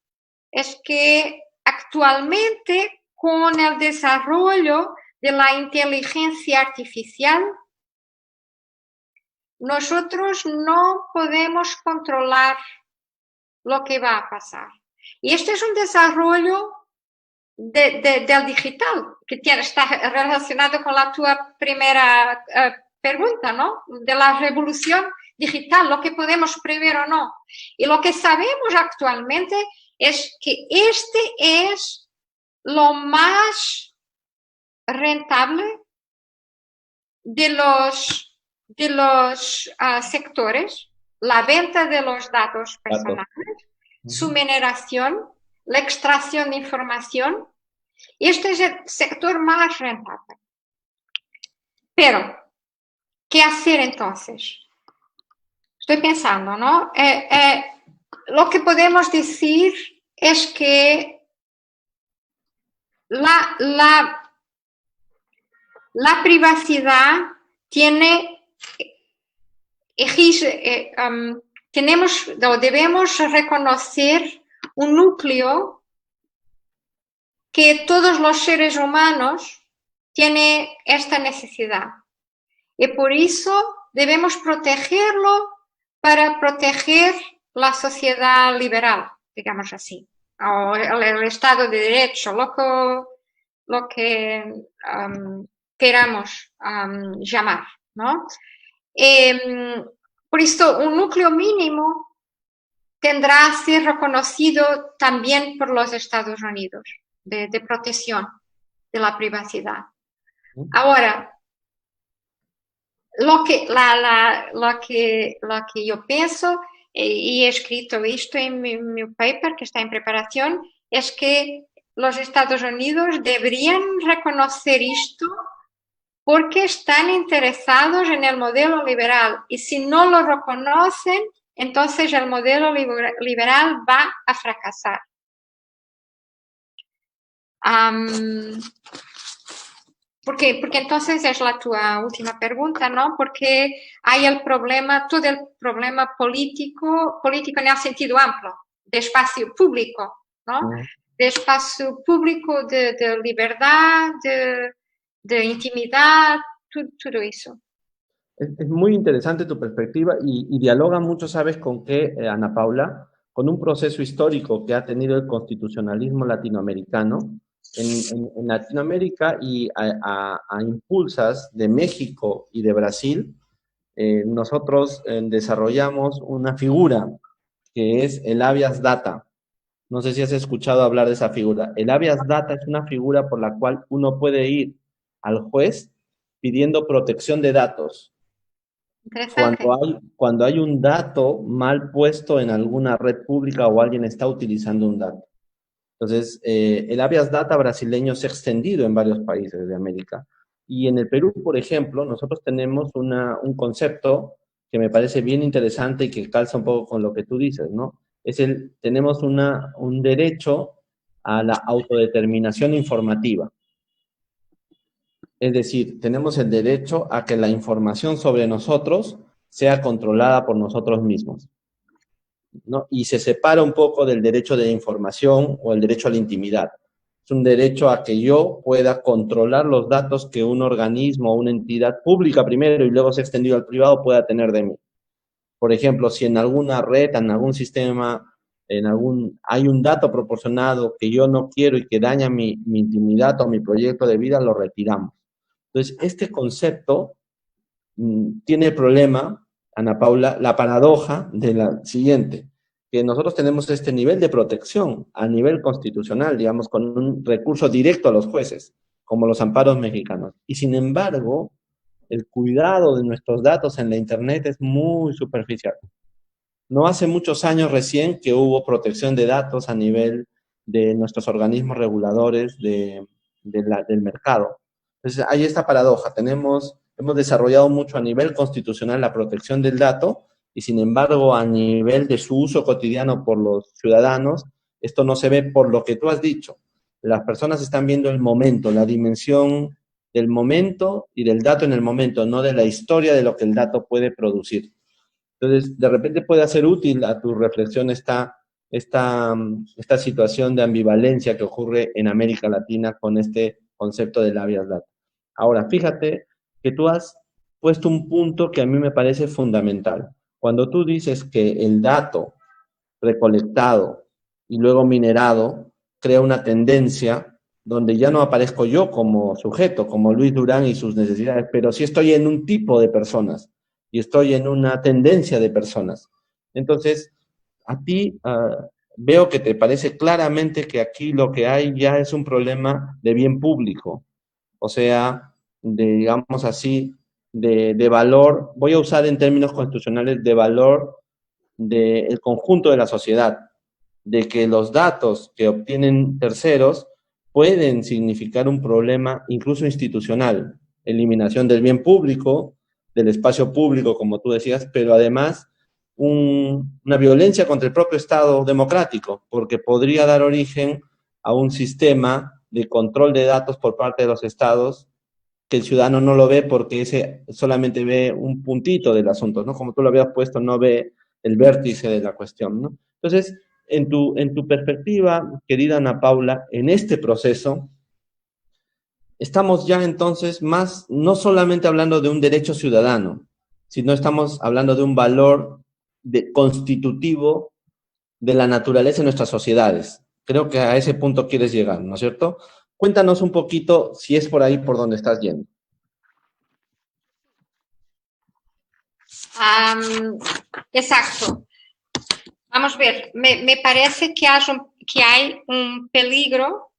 S2: Es que actualmente, con el desarrollo de la inteligencia artificial, nosotros no podemos controlar lo que va a pasar. Y este es un desarrollo del digital, que está relacionado con la tua primera pregunta, ¿no? De la revolución digital, lo que podemos prever o no. Y lo que sabemos actualmente es que este es lo más rentable de los sectores, la venta de los datos personales, su mineración, la extracción de información. Este es el sector más rentable. Pero, ¿qué hacer entonces? Estoy pensando, ¿no? Lo que podemos decir es que la privacidad tiene, debemos reconocer un núcleo que todos los seres humanos tienen esta necesidad. Y por eso debemos protegerlo para proteger la sociedad liberal, digamos así, o el Estado de Derecho, lo que queramos llamar, ¿no? Por esto, un núcleo mínimo tendrá que ser reconocido también por los Estados Unidos, de protección de la privacidad. Ahora, lo que yo pienso, y he escrito esto en mi paper que está en preparación, es que los Estados Unidos deberían reconocer esto porque están interesados en el modelo liberal, y si no lo reconocen, entonces el modelo liberal va a fracasar. Porque entonces es tu última pregunta, ¿no? Porque hay el problema, todo el problema político en el sentido amplio, de espacio público, ¿no? De espacio público, de libertad, de intimidad, todo eso.
S1: Es muy interesante tu perspectiva y dialoga mucho, ¿sabes con qué, Ana Paula? Con un proceso histórico que ha tenido el constitucionalismo latinoamericano. En Latinoamérica y a impulsas de México y de Brasil, nosotros desarrollamos una figura que es el habeas data. No sé si has escuchado hablar de esa figura. El habeas data es una figura por la cual uno puede ir al juez pidiendo protección de datos. Cuando hay un dato mal puesto en alguna red pública o alguien está utilizando un dato. Entonces, el habeas data brasileño se ha extendido en varios países de América. Y en el Perú, por ejemplo, nosotros tenemos un concepto que me parece bien interesante y que calza un poco con lo que tú dices, ¿no? Tenemos un derecho a la autodeterminación informativa. Es decir, tenemos el derecho a que la información sobre nosotros sea controlada por nosotros mismos, ¿no? Y se separa un poco del derecho de la información o el derecho a la intimidad. Es un derecho a que yo pueda controlar los datos que un organismo o una entidad pública primero y luego se ha extendido al privado pueda tener de mí. Por ejemplo, si en alguna red, en algún sistema, hay un dato proporcionado que yo no quiero y que daña mi intimidad o mi proyecto de vida, lo retiramos. Entonces, este concepto tiene el problema, Ana Paula, la paradoja de la siguiente, que nosotros tenemos este nivel de protección a nivel constitucional, digamos, con un recurso directo a los jueces, como los amparos mexicanos. Y sin embargo, el cuidado de nuestros datos en la Internet es muy superficial. No hace muchos años recién que hubo protección de datos a nivel de nuestros organismos reguladores del mercado. Entonces, hay esta paradoja. Hemos desarrollado mucho a nivel constitucional la protección del dato y, sin embargo, a nivel de su uso cotidiano por los ciudadanos, esto no se ve por lo que tú has dicho. Las personas están viendo el momento, la dimensión del momento y del dato en el momento, no de la historia de lo que el dato puede producir. Entonces, de repente puede ser útil a tu reflexión esta situación de ambivalencia que ocurre en América Latina con este concepto del habeas data. Ahora, fíjate que tú has puesto un punto que a mí me parece fundamental. Cuando tú dices que el dato recolectado y luego minerado crea una tendencia donde ya no aparezco yo como sujeto, como Luis Durán y sus necesidades, pero sí estoy en un tipo de personas y estoy en una tendencia de personas. Entonces, a ti veo que te parece claramente que aquí lo que hay ya es un problema de bien público, o sea, digamos así, de valor, voy a usar en términos constitucionales, de valor del conjunto de la sociedad, de que los datos que obtienen terceros pueden significar un problema incluso institucional, eliminación del bien público, del espacio público, como tú decías, pero además una violencia contra el propio Estado democrático, porque podría dar origen a un sistema de control de datos por parte de los estados que el ciudadano no lo ve porque ese solamente ve un puntito del asunto, ¿no? Como tú lo habías puesto, no ve el vértice de la cuestión, ¿no? Entonces, en tu perspectiva, querida Ana Paula, en este proceso, estamos ya entonces más, no solamente hablando de un derecho ciudadano, sino estamos hablando de un valor constitutivo de la naturaleza de nuestras sociedades. Creo que a ese punto quieres llegar, ¿no es cierto? Cuéntanos un poquito si es por ahí por donde estás yendo.
S2: Exacto. Vamos a ver, me parece que hay un peligro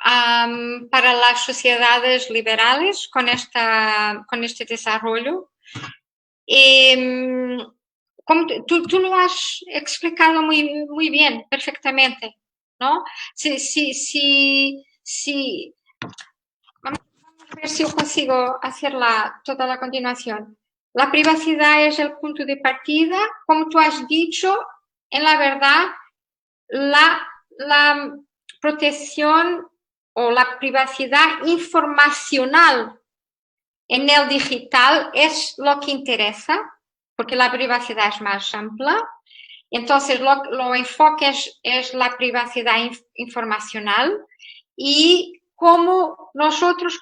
S2: para las sociedades liberales con este desarrollo. Como tú lo has explicado muy bien, perfectamente, ¿no? Vamos a ver si yo consigo hacer toda la continuación. La privacidad es el punto de partida, como tú has dicho, en la verdad, la protección o la privacidad informacional en el digital es lo que interesa, porque la privacidad es más amplia. Entonces, lo enfoque es la privacidad informacional y como nosotros,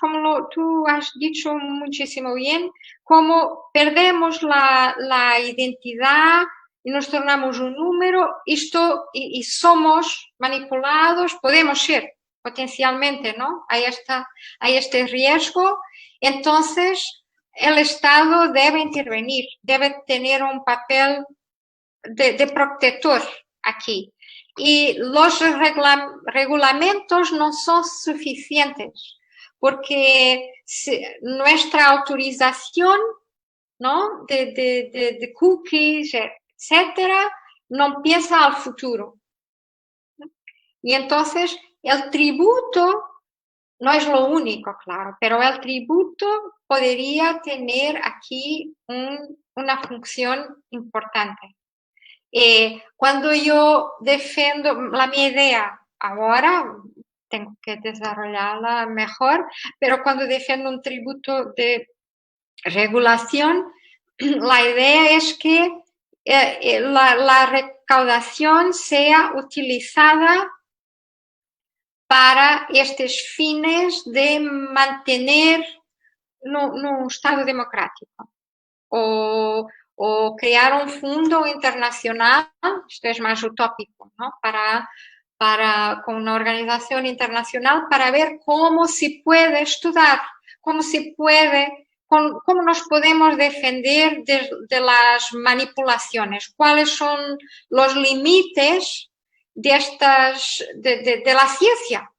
S2: tú has dicho muchísimo bien, como perdemos la identidad y nos tornamos un número y somos manipulados, podemos ser potencialmente, ¿no? Hay este riesgo. Entonces, el Estado debe intervenir, debe tener un papel de protector aquí. Y los regulamentos no son suficientes porque nuestra autorización, ¿no? de cookies, etcétera, no piensa al futuro. Y entonces el tributo no es lo único, claro, pero el tributo podría tener aquí una función importante. Cuando yo defiendo mi idea ahora, tengo que desarrollarla mejor, pero cuando defiendo un tributo de regulación, la idea es que la recaudación sea utilizada para estos fines de mantener un Estado democrático o crear un fondo internacional, esto es más utópico, ¿no? Con una organización internacional para ver cómo se puede estudiar, cómo nos podemos defender de las manipulaciones, cuáles son los límites de la ciencia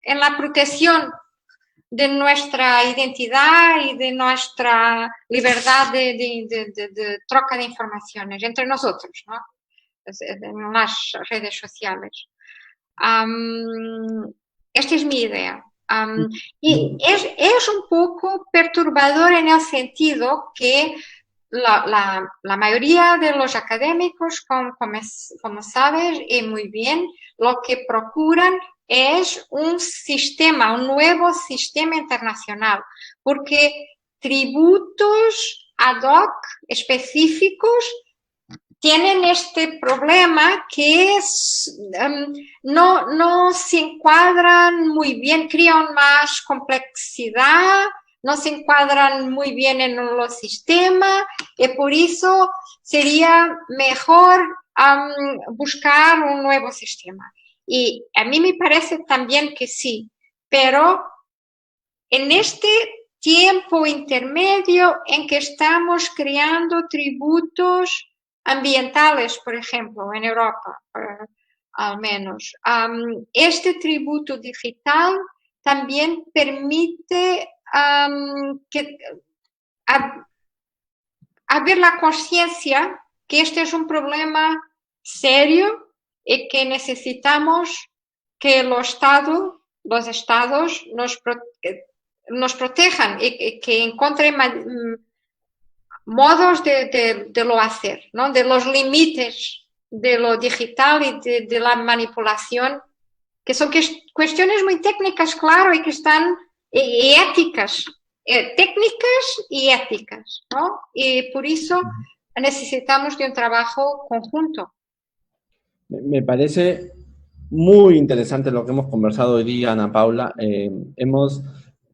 S2: en la protección de nuestra identidad y de nuestra libertad de troca de informaciones entre nosotros, ¿no? En las redes sociales. Esta es mi idea. Y es un poco perturbador en el sentido que la mayoría de los académicos, como sabes, y muy bien, lo que procuran es un nuevo sistema internacional, porque tributos ad hoc específicos tienen este problema que no se encuadran muy bien, crean más complejidad, no se encuadran muy bien en los sistemas y por eso sería mejor buscar un nuevo sistema. Y a mí me parece también que sí, pero en este tiempo intermedio en que estamos creando tributos ambientales, por ejemplo, en Europa, al menos, este tributo digital también permite a, a ver la conciencia que este es un problema serio y que necesitamos que los estados nos protejan y que encuentren modos de lo hacer, ¿no? De los límites de lo digital y de la manipulación, que son cuestiones muy técnicas, claro, y que están y éticas, técnicas y éticas, ¿no? Y por eso necesitamos de un trabajo conjunto.
S1: Me parece muy interesante lo que hemos conversado hoy día, Ana Paula. Hemos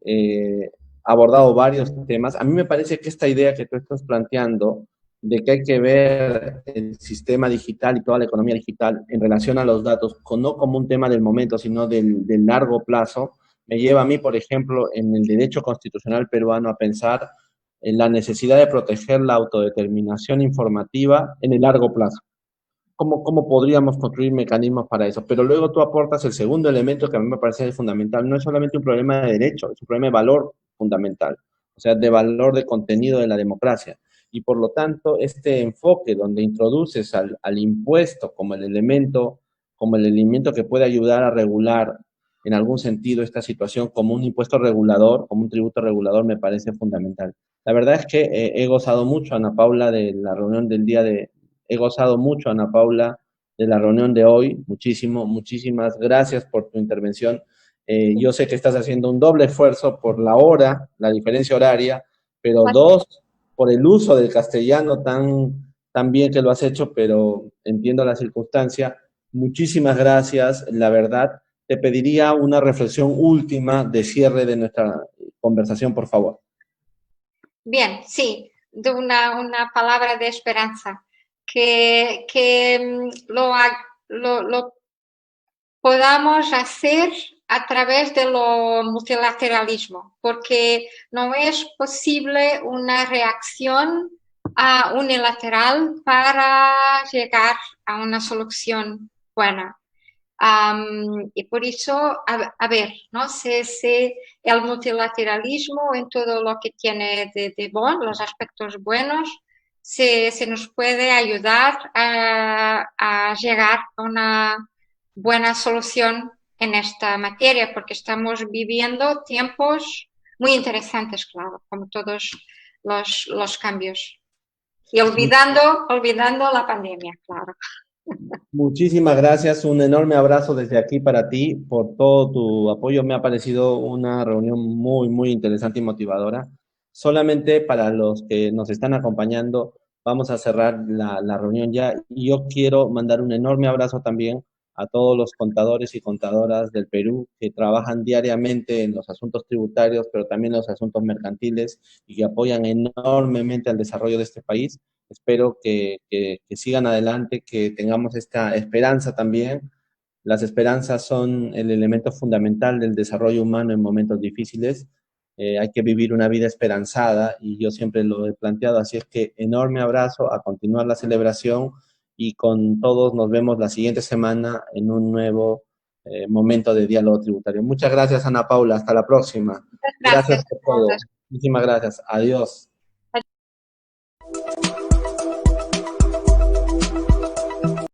S1: eh, abordado varios temas. A mí me parece que esta idea que tú estás planteando de que hay que ver el sistema digital y toda la economía digital en relación a los datos, no como un tema del momento, sino del largo plazo, me lleva a mí, por ejemplo, en el derecho constitucional peruano a pensar en la necesidad de proteger la autodeterminación informativa en el largo plazo. ¿Cómo podríamos construir mecanismos para eso? Pero luego tú aportas el segundo elemento que a mí me parece fundamental. No es solamente un problema de derecho, es un problema de valor fundamental, o sea, de valor de contenido de la democracia. Y por lo tanto, este enfoque donde introduces al impuesto como el elemento que puede ayudar a regular en algún sentido esta situación como un impuesto regulador, como un tributo regulador, me parece fundamental. La verdad es que he gozado mucho, Ana Paula, de la reunión del día de, he gozado mucho, Ana Paula, de la reunión de hoy. Muchísimo, muchísimas gracias por tu intervención. Yo sé que estás haciendo un doble esfuerzo por la hora, la diferencia horaria, pero dos, por el uso del castellano tan bien que lo has hecho, pero entiendo la circunstancia. Muchísimas gracias, la verdad. Te pediría una reflexión última de cierre de nuestra conversación, por favor.
S2: Bien, sí, de una palabra de esperanza, que lo podamos hacer a través de lo multilateralismo, porque no es posible una reacción unilateral para llegar a una solución buena. Y por eso, a ver, ¿no? El multilateralismo en todo lo que tiene de bueno, los aspectos buenos, se nos puede ayudar a llegar a una buena solución en esta materia, porque estamos viviendo tiempos muy interesantes, claro, como todos los cambios. Y olvidando la pandemia, claro.
S1: Muchísimas gracias, un enorme abrazo desde aquí para ti por todo tu apoyo. Me ha parecido una reunión muy, muy interesante y motivadora. Solamente para los que nos están acompañando, vamos a cerrar la reunión ya. Y yo quiero mandar un enorme abrazo también a todos los contadores y contadoras del Perú que trabajan diariamente en los asuntos tributarios, pero también en los asuntos mercantiles y que apoyan enormemente al desarrollo de este país. Espero que sigan adelante, que tengamos esta esperanza también. Las esperanzas son el elemento fundamental del desarrollo humano en momentos difíciles. Hay que vivir una vida esperanzada y yo siempre lo he planteado, así es que enorme abrazo, a continuar la celebración y con todos nos vemos la siguiente semana en un nuevo momento de diálogo tributario. Muchas gracias, Ana Paula, hasta la próxima.
S2: Muchas
S1: Gracias
S2: gracias
S1: por
S2: a todos.
S1: todo. Muchísimas gracias. Adiós.